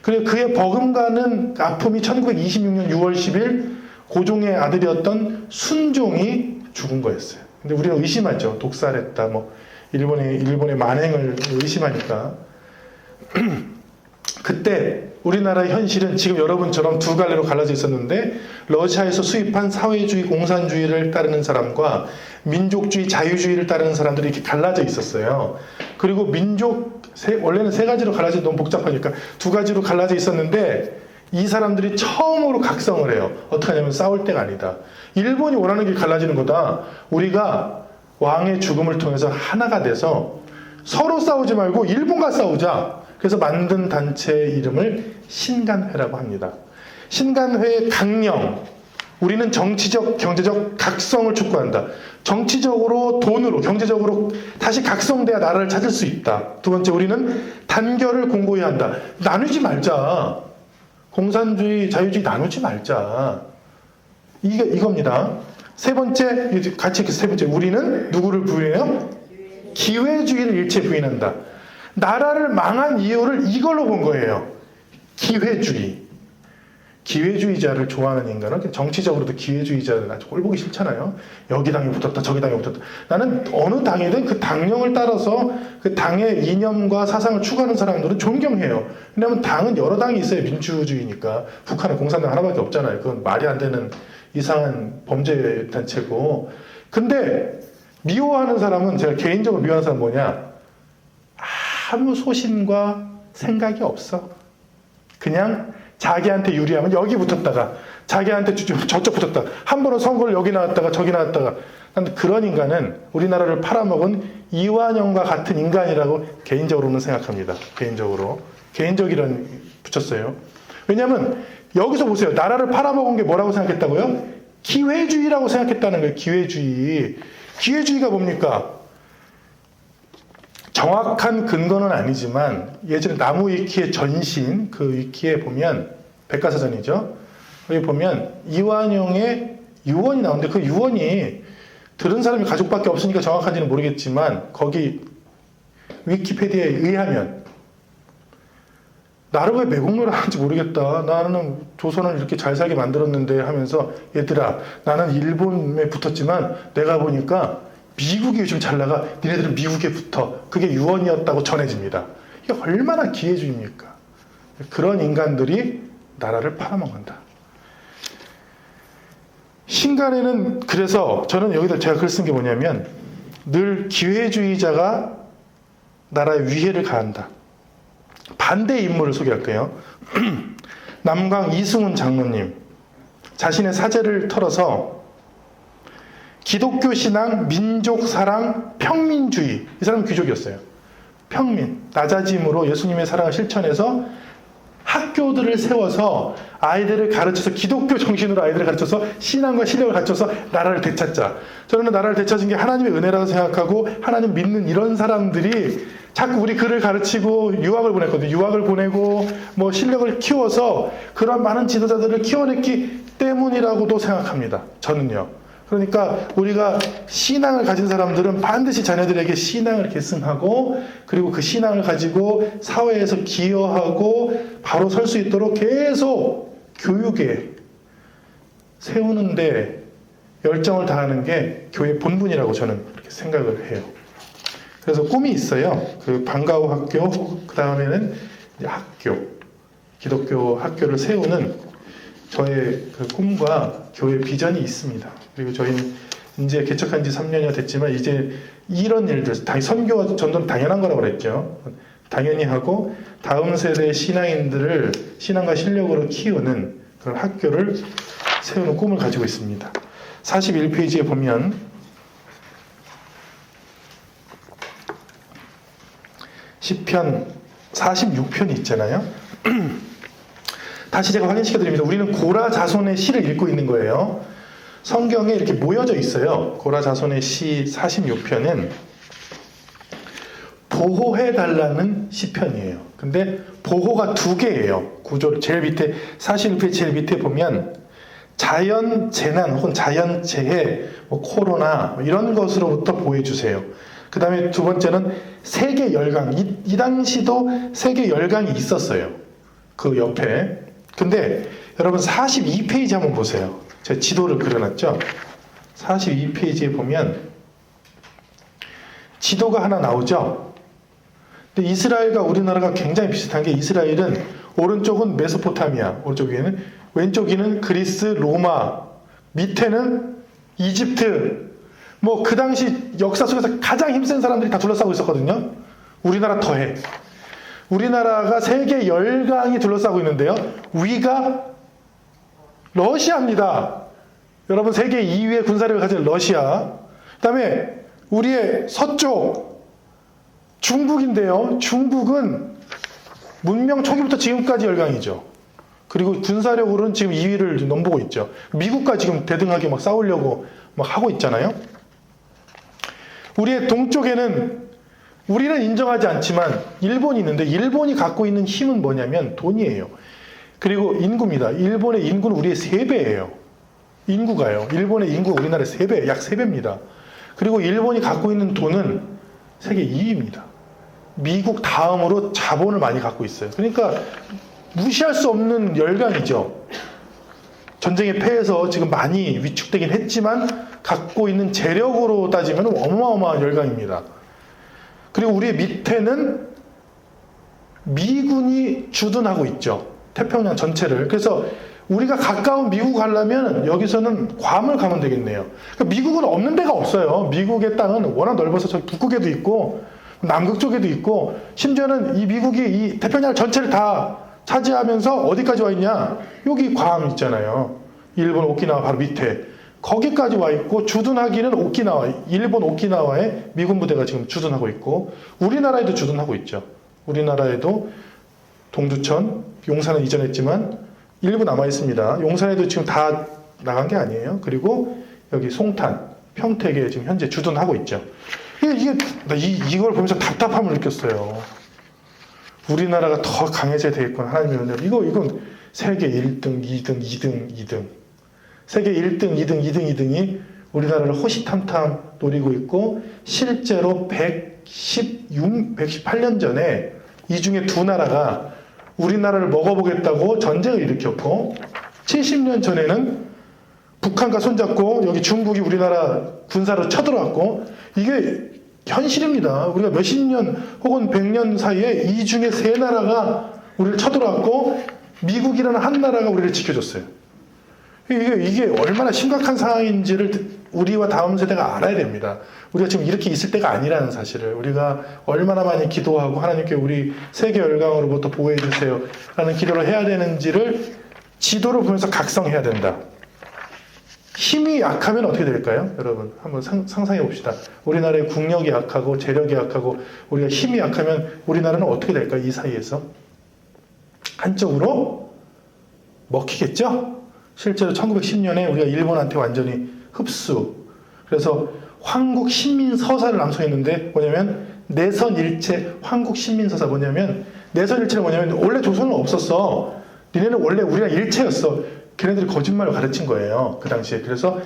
그리고 그의 버금가는 아픔이 1926년 6월 10일 고종의 아들이었던 순종이 죽은 거였어요. 근데 우리가 의심하죠. 독살했다, 뭐 일본의 만행을 의심하니까. 그때 우리나라의 현실은 지금 여러분처럼 두 갈래로 갈라져 있었는데, 러시아에서 수입한 사회주의, 공산주의를 따르는 사람과 민족주의, 자유주의를 따르는 사람들이 이렇게 갈라져 있었어요. 그리고 원래는 세 가지로 갈라져, 너무 복잡하니까 두 가지로 갈라져 있었는데, 이 사람들이 처음으로 각성을 해요. 어떻게 하냐면 싸울 때가 아니다. 일본이 원하는 게 갈라지는 거다. 우리가 왕의 죽음을 통해서 하나가 돼서 서로 싸우지 말고 일본과 싸우자. 그래서 만든 단체의 이름을 신간회라고 합니다. 신간회의 강령, 우리는 정치적, 경제적 각성을 촉구한다. 정치적으로, 돈으로, 경제적으로 다시 각성돼야 나라를 찾을 수 있다. 두 번째, 우리는 단결을 공고히 한다. 나누지 말자. 공산주의, 자유주의 나누지 말자. 이겁니다. 세 번째, 같이 세 번째, 우리는 누구를 부인해요? 기회주의를 일체 부인한다. 나라를 망한 이유를 이걸로 본 거예요. 기회주의. 기회주의자를 좋아하는 인간은 정치적으로도 기회주의자는 아주 꼴보기 싫잖아요. 여기 당에 붙었다, 저기 당에 붙었다. 나는 어느 당이든 그 당령을 따라서 그 당의 이념과 사상을 추구하는 사람들은 존경해요. 왜냐하면 당은 여러 당이 있어요. 민주주의니까. 북한은 공산당 하나밖에 없잖아요. 그건 말이 안 되는 이상한 범죄 단체고. 근데 미워하는 사람은, 제가 개인적으로 미워하는 사람은 뭐냐? 아무 소신과 생각이 없어. 그냥 자기한테 유리하면 여기 붙었다가, 자기한테 저쪽 붙었다가, 한 번은 선거를 여기 나왔다가 저기 나왔다가. 그런 인간은 우리나라를 팔아먹은 이완영과 같은 인간이라고 개인적으로는 생각합니다. 개인적이라는 붙였어요. 왜냐하면 여기서 보세요. 나라를 팔아먹은 게 뭐라고 생각했다고요? 기회주의라고 생각했다는 거예요. 기회주의. 기회주의가 뭡니까? 정확한 근거는 아니지만 예전에 나무 위키의 전신, 그 위키에 보면, 백과사전이죠. 거기 보면 이완용의 유언이 나오는데, 그 유언이 들은 사람이 가족밖에 없으니까 정확한지는 모르겠지만, 거기 위키피디아에 의하면, 나를 왜 매국노를 하는지 모르겠다. 나는 조선을 이렇게 잘 살게 만들었는데 하면서, 얘들아, 나는 일본에 붙었지만 내가 보니까 미국이 요즘 잘 나가. 니네들은 미국에 붙어. 그게 유언이었다고 전해집니다. 이게 얼마나 기회주의입니까? 그런 인간들이 나라를 팔아먹는다. 신간에는, 그래서 저는 여기다 제가 글 쓴 게 뭐냐면, 늘 기회주의자가 나라에 위해를 가한다. 반대의 인물을 소개할게요. 남강 이승훈 장로님, 자신의 사제를 털어서 기독교 신앙, 민족 사랑, 평민주의. 이 사람은 귀족이었어요. 평민, 낮아짐으로 예수님의 사랑을 실천해서 학교들을 세워서 아이들을 가르쳐서, 기독교 정신으로 아이들을 가르쳐서 신앙과 신력을 갖춰서 나라를 되찾자. 저는 나라를 되찾은 게 하나님의 은혜라고 생각하고 하나님 믿는 이런 사람들이 자꾸 우리 글을 가르치고 유학을 보냈거든요. 유학을 보내고 뭐 실력을 키워서 그런 많은 지도자들을 키워냈기 때문이라고도 생각합니다. 저는요. 그러니까 우리가 신앙을 가진 사람들은 반드시 자녀들에게 신앙을 계승하고, 그리고 그 신앙을 가지고 사회에서 기여하고 바로 설 수 있도록 계속 교육에 세우는데 열정을 다하는 게 교회 본분이라고 저는 그렇게 생각을 해요. 그래서 꿈이 있어요. 그 방과후 학교, 그 다음에는 학교, 기독교 학교를 세우는 저의 그 꿈과 교회 비전이 있습니다. 그리고 저희는 이제 개척한 지 3년이 됐지만, 이제 이런 일들, 선교와 전도는 당연한 거라고 그랬죠. 당연히 하고 다음 세대 신앙인들을 신앙과 실력으로 키우는 그런 학교를 세우는 꿈을 가지고 있습니다. 41페이지에 보면 시편 46편이 있잖아요. 다시 제가 확인시켜 드립니다. 우리는 고라 자손의 시를 읽고 있는 거예요. 성경에 이렇게 모여져 있어요. 고라 자손의 시 46편은 보호해달라는 시편이에요. 근데 보호가 두 개예요. 구조를 제일 밑에 41페이지 제일 밑에 보면 자연 재난 혹은 자연 재해, 코로나 이런 것으로부터 보호해주세요. 그 다음에 두 번째는 세계 열강. 이 당시도 세계 열강이 있었어요. 그 옆에. 근데 여러분 42페이지 한번 보세요. 제가 지도를 그려놨죠. 42페이지에 보면 지도가 하나 나오죠. 근데 이스라엘과 우리나라가 굉장히 비슷한 게 이스라엘은 오른쪽은 메소포타미아, 오른쪽에는 왼쪽에는 그리스, 로마, 밑에는 이집트. 뭐 그 당시 역사 속에서 가장 힘센 사람들이 다 둘러싸고 있었거든요. 우리나라 더해. 우리나라가 세계 열강이 둘러싸고 있는데요. 위가 러시아입니다. 여러분 세계 2위의 군사력을 가진 러시아. 그 다음에 우리의 서쪽 중국인데요. 중국은 문명 초기부터 지금까지 열강이죠. 그리고 군사력으로는 지금 2위를 넘보고 있죠. 미국과 지금 대등하게 막 싸우려고 막 하고 있잖아요. 우리의 동쪽에는 우리는 인정하지 않지만 일본이 있는데 일본이 갖고 있는 힘은 뭐냐면 돈이에요. 그리고 인구입니다. 일본의 인구는 우리의 3배예요. 인구가요. 일본의 인구가 우리나라의 3배, 약 3배입니다. 그리고 일본이 갖고 있는 돈은 세계 2위입니다. 미국 다음으로 자본을 많이 갖고 있어요. 그러니까 무시할 수 없는 열강이죠. 전쟁에 패해서 지금 많이 위축되긴 했지만 갖고 있는 재력으로 따지면 어마어마한 열강입니다. 그리고 우리 밑에는 미군이 주둔하고 있죠. 태평양 전체를. 그래서 우리가 가까운 미국 가려면 여기서는 괌을 가면 되겠네요. 그러니까 미국은 없는 데가 없어요. 미국의 땅은 워낙 넓어서 저 북극에도 있고 남극 쪽에도 있고 심지어는 이 미국이 이 태평양 전체를 다 차지하면서 어디까지 와 있냐? 여기 괌 있잖아요. 일본 오키나와 바로 밑에. 거기까지 와 있고 주둔하기는 오키나와, 일본 오키나와에 미군 부대가 지금 주둔하고 있고 우리나라에도 주둔하고 있죠. 우리나라에도 동두천, 용산은 이전했지만 일부 남아 있습니다. 용산에도 지금 다 나간 게 아니에요. 그리고 여기 송탄, 평택에 지금 현재 주둔하고 있죠. 이걸 보면서 답답함을 느꼈어요. 우리나라가 더 강해져야 되겠구나. 하나님의 은혜로. 이건 세계 1등, 2등, 2등, 2등. 세계 1등, 2등, 2등, 2등이 우리나라를 호시탐탐 노리고 있고 실제로 118년 전에 이 중에 두 나라가 우리나라를 먹어보겠다고 전쟁을 일으켰고 70년 전에는 북한과 손잡고 여기 중국이 우리나라 군사로 쳐들어왔고 이게 현실입니다. 우리가 몇십 년 혹은 100년 사이에 이 중에 세 나라가 우리를 쳐들어왔고 미국이라는 한 나라가 우리를 지켜줬어요. 이게 얼마나 심각한 상황인지를 우리와 다음 세대가 알아야 됩니다. 우리가 지금 이렇게 있을 때가 아니라는 사실을 우리가 얼마나 많이 기도하고 하나님께 우리 세계 열강으로부터 보호해 주세요 라는 기도를 해야 되는지를 지도를 보면서 각성해야 된다. 힘이 약하면 어떻게 될까요? 여러분 한번 상상해 봅시다. 우리나라의 국력이 약하고 재력이 약하고 우리가 힘이 약하면 우리나라는 어떻게 될까요? 이 사이에서 한쪽으로 먹히겠죠? 실제로 1910년에 우리가 일본한테 완전히 흡수. 그래서 황국신민서사를 낭송했는데 뭐냐면 내선일체 황국신민서사 뭐냐면 내선일체는 뭐냐면 원래 조선은 없었어. 니네는 원래 우리가 일체였어. 걔네들이 거짓말을 가르친 거예요. 그 당시에. 그래서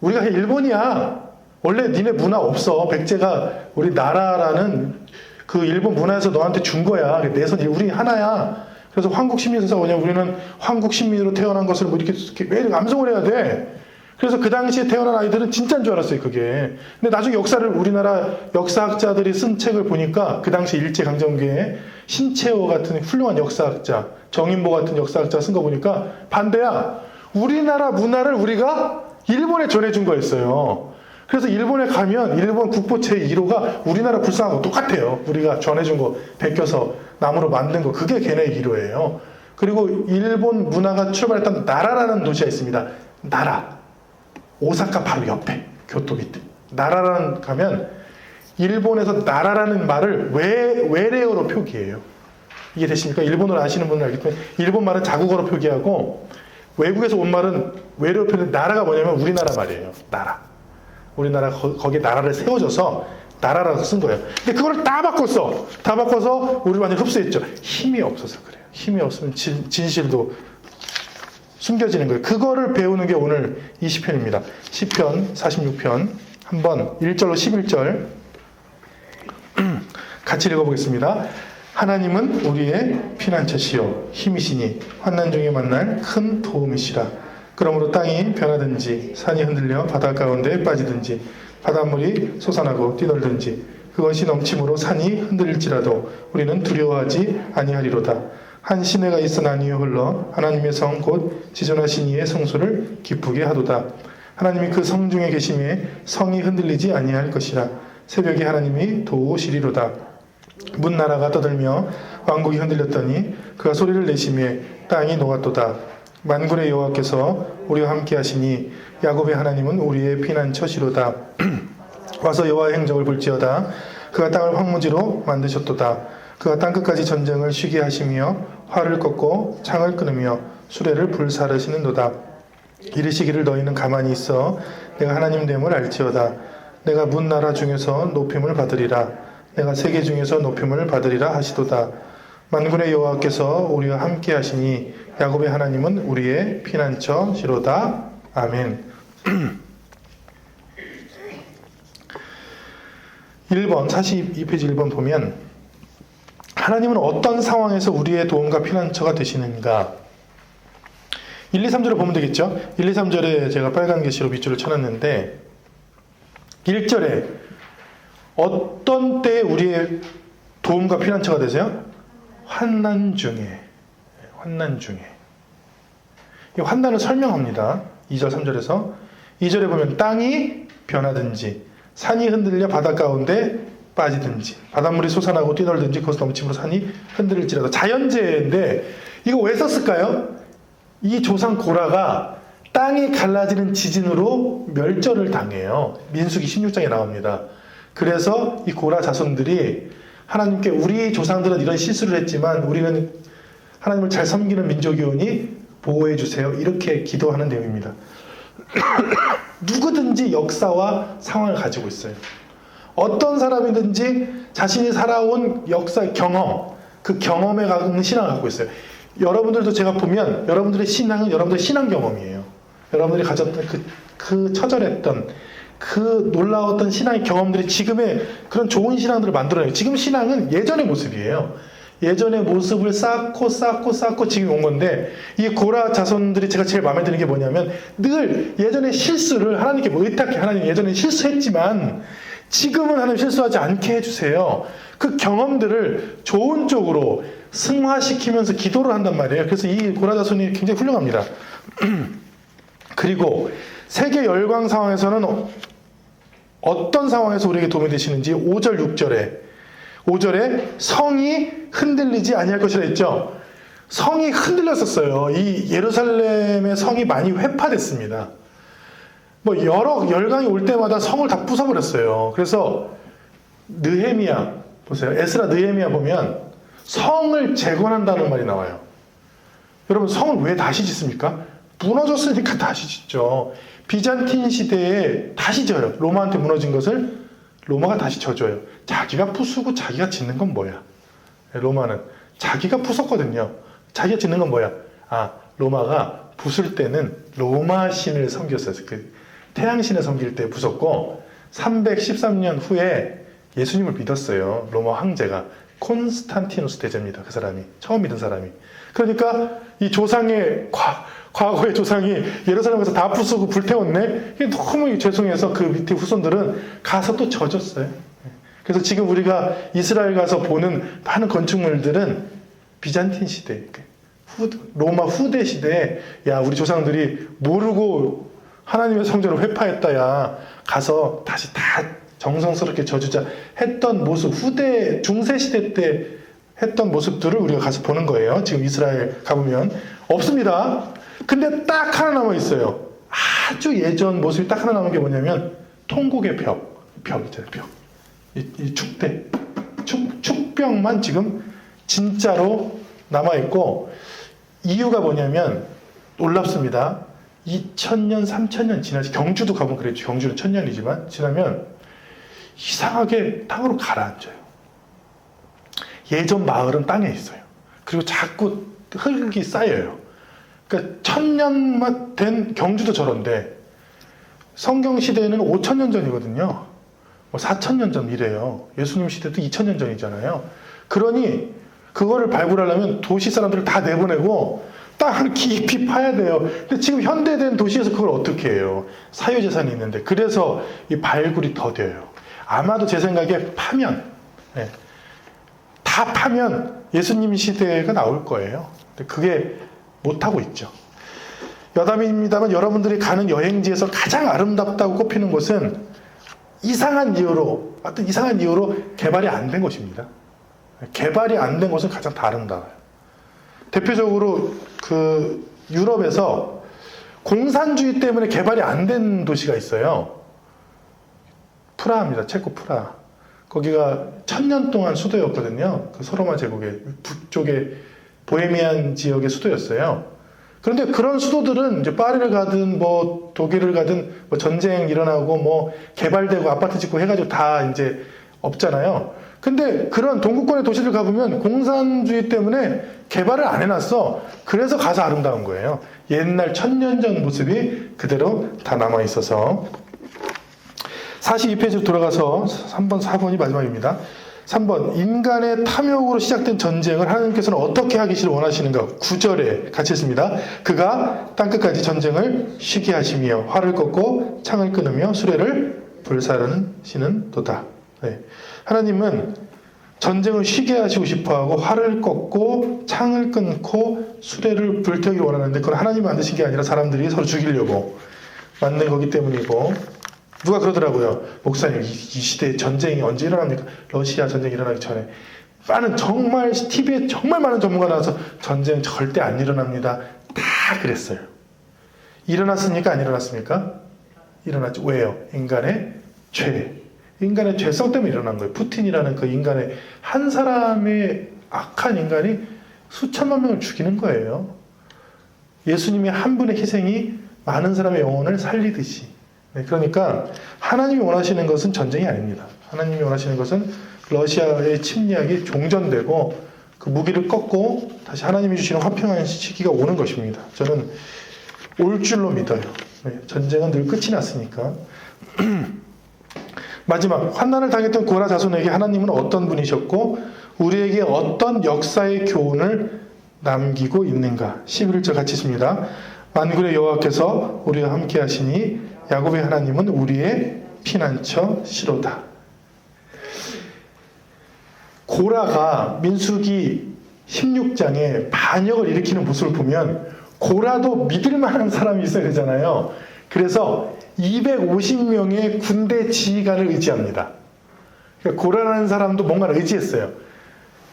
우리가 일본이야. 원래 니네 문화 없어. 백제가 우리 나라라는 그 일본 문화에서 너한테 준 거야. 내선 우리 하나야. 그래서 황국신민서사가 뭐냐면 우리는 황국신민으로 태어난 것을 뭐 이렇게 매일 암송을 해야 돼. 그래서 그 당시에 태어난 아이들은 진짜인 줄 알았어요, 그게. 근데 나중에 역사를 우리나라 역사학자들이 쓴 책을 보니까 그 당시 일제강점기에 신채호 같은 훌륭한 역사학자, 정인보 같은 역사학자 쓴 거 보니까 반대야. 우리나라 문화를 우리가 일본에 전해준 거였어요. 그래서 일본에 가면 일본 국보 제1호가 우리나라 불상하고 똑같아요. 우리가 전해준 거 베껴서 나무로 만든 거, 그게 걔네 1호예요. 그리고 일본 문화가 출발했던 나라라는 도시가 있습니다. 나라. 오사카 바로 옆에 교토 밑에. 나라라는 가면 일본에서 나라라는 말을 외래어로 표기해요. 이해되십니까? 일본어를 아시는 분은 알겠지만 일본 말은 자국어로 표기하고 외국에서 온 말은 외래어 표기. 나라가 뭐냐면 우리나라 말이에요. 나라. 우리나라 거기에 나라를 세워줘서 나라라고 쓴 거예요. 근데 그걸 다 바꿨어. 다 바꿔서 우리 완전 흡수했죠. 힘이 없어서 그래요. 힘이 없으면 진실도 숨겨지는 거예요. 그거를 배우는 게 오늘 이 시편입니다. 시편 46편 한번 1절로 11절 같이 읽어보겠습니다. 하나님은 우리의 피난처시요 힘이시니 환난 중에 만날 큰 도움이시라. 그러므로 땅이 변하든지 산이 흔들려 바다 가운데 빠지든지 바닷물이 솟아나고 뛰놀든지 그것이 넘침으로 산이 흔들릴지라도 우리는 두려워하지 아니하리로다. 한 시내가 있어 나뉘어 흘러 하나님의 성 곧 지존하신 이의 성소를 기쁘게 하도다. 하나님이 그 성 중에 계심에 성이 흔들리지 아니할 것이라. 새벽에 하나님이 도우시리로다. 문나라가 떠들며 왕국이 흔들렸더니 그가 소리를 내심에 땅이 녹았도다. 만군의 여호와께서 우리와 함께 하시니 야곱의 하나님은 우리의 피난처시로다. 와서 여호와의 행적을 볼지어다. 그가 땅을 황무지로 만드셨도다. 그가 땅끝까지 전쟁을 쉬게 하시며 활을 꺾고 창을 끊으며 수레를 불사르시는도다. 이르시기를 너희는 가만히 있어 내가 하나님 됨을 알지어다. 내가 문나라 중에서 높임을 받으리라. 내가 세계 중에서 높임을 받으리라 하시도다. 만군의 여호와께서 우리와 함께 하시니 야곱의 하나님은 우리의 피난처시로다. 아멘. 1번 42페이지 1번 보면 하나님은 어떤 상황에서 우리의 도움과 피난처가 되시는가? 1, 2, 3절을 보면 되겠죠? 1, 2, 3절에 제가 빨간 게시로 밑줄을 쳐놨는데 1절에 어떤 때에 우리의 도움과 피난처가 되세요? 환난 중에. 환난 중에. 이 환난을 설명합니다. 2절, 3절에서. 2절에 보면 땅이 변하든지 산이 흔들려 바다 가운데 빠지든지 바닷물이 솟아나고 뛰놀든지 그것을 넘침으로 산이 흔들릴지라도. 자연재해인데 이거 왜 썼을까요? 이 조상 고라가 땅이 갈라지는 지진으로 멸절을 당해요. 민수기 16장에 나옵니다. 그래서 이 고라 자손들이 하나님께 우리 조상들은 이런 실수를 했지만 우리는 하나님을 잘 섬기는 민족이오니 보호해 주세요. 이렇게 기도하는 내용입니다. 누구든지 역사와 상황을 가지고 있어요. 어떤 사람이든지 자신이 살아온 역사 경험, 그 경험에 가는 신앙을 갖고 있어요. 여러분들도 제가 보면 여러분들의 신앙은 여러분들의 신앙 경험이에요. 여러분들이 가졌던 그 처절했던 그 놀라웠던 신앙의 경험들이 지금의 그런 좋은 신앙들을 만들어내요. 지금 신앙은 예전의 모습이에요. 예전의 모습을 쌓고 지금 온 건데 이 고라 자손들이 제가 제일 마음에 드는 게 뭐냐면 늘 예전의 실수를 하나님께 의탁해. 하나님 예전에 실수했지만 지금은 하나님 실수하지 않게 해주세요. 그 경험들을 좋은 쪽으로 승화시키면서 기도를 한단 말이에요. 그래서 이 고라 자손이 굉장히 훌륭합니다. 그리고 세계 열광 상황에서는 어떤 상황에서 우리에게 도움이 되시는지 5절 6절에 성이 흔들리지 아니할 것이라 했죠. 성이 흔들렸었어요. 이 예루살렘의 성이 많이 회파됐습니다. 뭐 여러 열강이 올 때마다 성을 다 부숴버렸어요. 그래서 느헤미야 보세요. 에스라 느헤미야 보면 성을 재건한다는 말이 나와요. 여러분 성을 왜 다시 짓습니까? 무너졌으니까 다시 짓죠. 비잔틴 시대에 다시 져요. 로마한테 무너진 것을 로마가 다시 져줘요. 자기가 부수고 자기가 짓는 건 뭐야? 로마는 자기가 부쉈거든요. 자기가 짓는 건 뭐야? 로마가 부술 때는 로마 신을 섬겼어요. 그 태양신을 섬길 때 부쉈고 313년 후에 예수님을 믿었어요. 로마 황제가 콘스탄티누스 대제입니다. 그 사람이 처음 믿은 사람이. 그러니까 이 조상의 과거의 조상이 예루살렘에서 다 부수고 불태웠네. 이게 너무 죄송해서 그 밑에 후손들은 가서 또 져줬어요. 그래서 지금 우리가 이스라엘 가서 보는 많은 건축물들은 비잔틴 시대, 로마 후대 시대에 우리 조상들이 모르고 하나님의 성전을 회파했다야 가서 다시 다 정성스럽게 져주자 했던 모습, 후대 중세 시대 때 했던 모습들을 우리가 가서 보는 거예요. 지금 이스라엘 가보면 없습니다. 근데 딱 하나 남아 있어요. 아주 예전 모습이 딱 하나 남은 게 뭐냐면 통곡의 벽 있잖아요. 벽. 이 축대, 축벽만 지금 진짜로 남아 있고, 이유가 뭐냐면 놀랍습니다. 2000년, 3000년 지나지, 경주도 가보면 그랬죠. 경주는 1000년이지만 지나면 이상하게 땅으로 가라앉아요. 예전 마을은 땅에 있어요. 그리고 자꾸 흙이 쌓여요. 그러니까 1000년만 된 경주도 저런데, 성경 시대에는 5000년 전이거든요. 4000년 전 이래요. 예수님 시대도 2000년 전이잖아요. 그러니 그거를 발굴하려면 도시 사람들을 다 내보내고 땅을 깊이 파야 돼요. 근데 지금 현대된 도시에서 그걸 어떻게 해요? 사유재산이 있는데. 그래서 이 발굴이 더뎌요. 아마도 제 생각에 파면, 다 파면 예수님 시대가 나올 거예요. 근데 그게 못하고 있죠. 여담입니다만 여러분들이 가는 여행지에서 가장 아름답다고 꼽히는 곳은 어떤 이상한 이유로 개발이 안 된 곳입니다. 개발이 안 된 곳은 가장 다 아름다워요. 대표적으로 그 유럽에서 공산주의 때문에 개발이 안 된 도시가 있어요. 프라하입니다. 체코 프라하. 거기가 1000년 동안 수도였거든요. 그 서로마 제국의 북쪽의 보헤미안 지역의 수도였어요. 그런데 그런 수도들은 이제 파리를 가든 뭐 독일을 가든 뭐 전쟁 일어나고 뭐 개발되고 아파트 짓고 해가지고 다 이제 없잖아요. 근데 그런 동구권의 도시들 가보면 공산주의 때문에 개발을 안 해놨어. 그래서 가서 아름다운 거예요. 옛날 1000년 전 모습이 그대로 다 남아있어서. 42페이지로 돌아가서 3번, 4번이 마지막입니다. 3번, 인간의 탐욕으로 시작된 전쟁을 하나님께서는 어떻게 하기를 원하시는가? 9절에 같이 했습니다. 그가 땅끝까지 전쟁을 쉬게 하시며 활을 꺾고 창을 끊으며 수레를 불사르시는 도다. 네. 하나님은 전쟁을 쉬게 하시고 싶어하고 활을 꺾고 창을 끊고 수레를 불태우기를 원하는데, 그건 하나님이 만드신 게 아니라 사람들이 서로 죽이려고 만든 거기 때문이고, 누가 그러더라고요. 목사님, 이 시대에 전쟁이 언제 일어납니까? 러시아 전쟁이 일어나기 전에. 정말 TV에 정말 많은 전문가 나와서 전쟁 절대 안 일어납니다. 다 그랬어요. 일어났습니까? 안 일어났습니까? 일어났죠. 왜요? 인간의 죄. 인간의 죄성 때문에 일어난 거예요. 푸틴이라는 그 인간의, 한 사람의 악한 인간이 수천만 명을 죽이는 거예요. 예수님의 한 분의 희생이 많은 사람의 영혼을 살리듯이. 네, 그러니까 하나님이 원하시는 것은 전쟁이 아닙니다. 하나님이 원하시는 것은 러시아의 침략이 종전되고 그 무기를 꺾고 다시 하나님이 주시는 화평한 시기가 오는 것입니다. 저는 올 줄로 믿어요. 네, 전쟁은 늘 끝이 났으니까. 마지막, 환난을 당했던 고라 자손에게 하나님은 어떤 분이셨고 우리에게 어떤 역사의 교훈을 남기고 있는가? 11절 같이 있습니다. 만군의 여호와께서 우리와 함께 하시니 야곱의 하나님은 우리의 피난처 시로다. 고라가 민수기 16장에 반역을 일으키는 모습을 보면 고라도 믿을 만한 사람이 있어야 되잖아요. 그래서 250명의 군대 지휘관을 의지합니다. 그러니까 고라라는 사람도 뭔가를 의지했어요.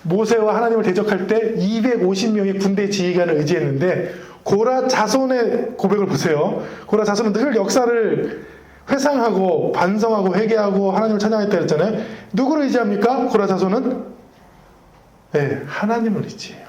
모세와 하나님을 대적할 때 250명의 군대 지휘관을 의지했는데, 고라 자손의 고백을 보세요. 고라 자손은 늘 역사를 회상하고 반성하고 회개하고 하나님을 찬양했다 했잖아요. 누구를 의지합니까? 고라 자손은? 네, 하나님을 의지해요.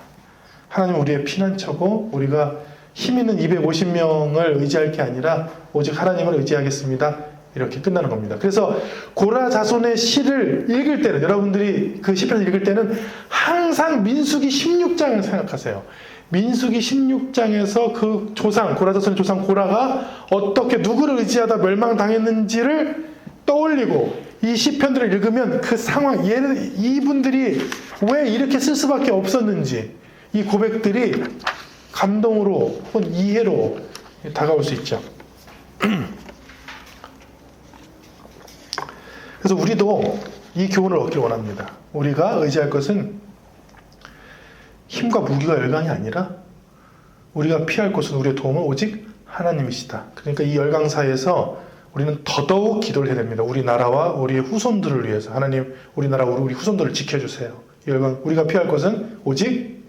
하나님은 우리의 피난처고, 우리가 힘 있는 250명을 의지할 게 아니라 오직 하나님을 의지하겠습니다. 이렇게 끝나는 겁니다. 그래서 고라 자손의 시를 읽을 때는, 여러분들이 그 시편을 읽을 때는 항상 민수기 16장을 생각하세요. 민수기 16장에서 그 조상, 고라 자손의 조상 고라가 어떻게 누구를 의지하다 멸망당했는지를 떠올리고, 이 시편들을 읽으면 그 상황, 이분들이 왜 이렇게 쓸 수밖에 없었는지, 이 고백들이 감동으로 혹은 이해로 다가올 수 있죠. 그래서 우리도 이 교훈을 얻길 원합니다. 우리가 의지할 것은 힘과 무기가 열강이 아니라, 우리가 피할 것은 우리의 도움은 오직 하나님이시다. 그러니까 이 열강사에서 우리는 더더욱 기도를 해야 됩니다. 우리나라와 우리의 후손들을 위해서. 하나님, 우리나라 우리 후손들을 지켜주세요. 이 열강, 우리가 피할 것은 오직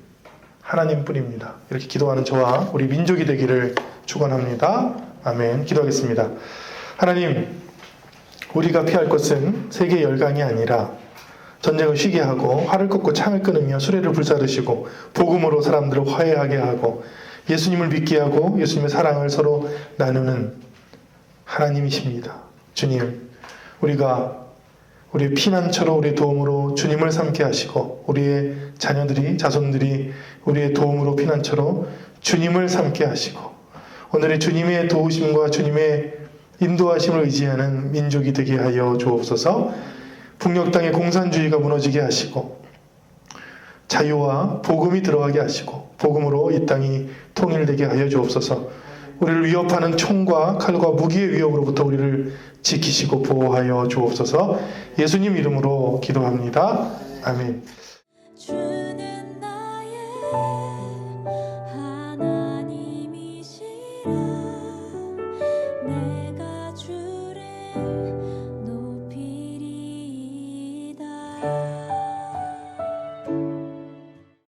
하나님뿐입니다. 이렇게 기도하는 저와 우리 민족이 되기를 축원합니다. 아멘. 기도하겠습니다. 하나님, 우리가 피할 것은 세계 열강이 아니라 전쟁을 쉬게 하고 활을 꺾고 창을 끊으며 수레를 불사르시고 복음으로 사람들을 화해하게 하고 예수님을 믿게 하고 예수님의 사랑을 서로 나누는 하나님이십니다. 주님, 우리가 우리의 피난처로 우리의 도움으로 주님을 삼게 하시고 우리의 자녀들이 자손들이 우리의 도움으로 피난처로 주님을 삼게 하시고 오늘의 주님의 도우심과 주님의 인도하심을 의지하는 민족이 되게 하여 주옵소서. 북녘 땅의 공산주의가 무너지게 하시고 자유와 복음이 들어가게 하시고 복음으로 이 땅이 통일되게 하여 주옵소서. 우리를 위협하는 총과 칼과 무기의 위협으로부터 우리를 지키시고 보호하여 주옵소서. 예수님 이름으로 기도합니다. 아멘.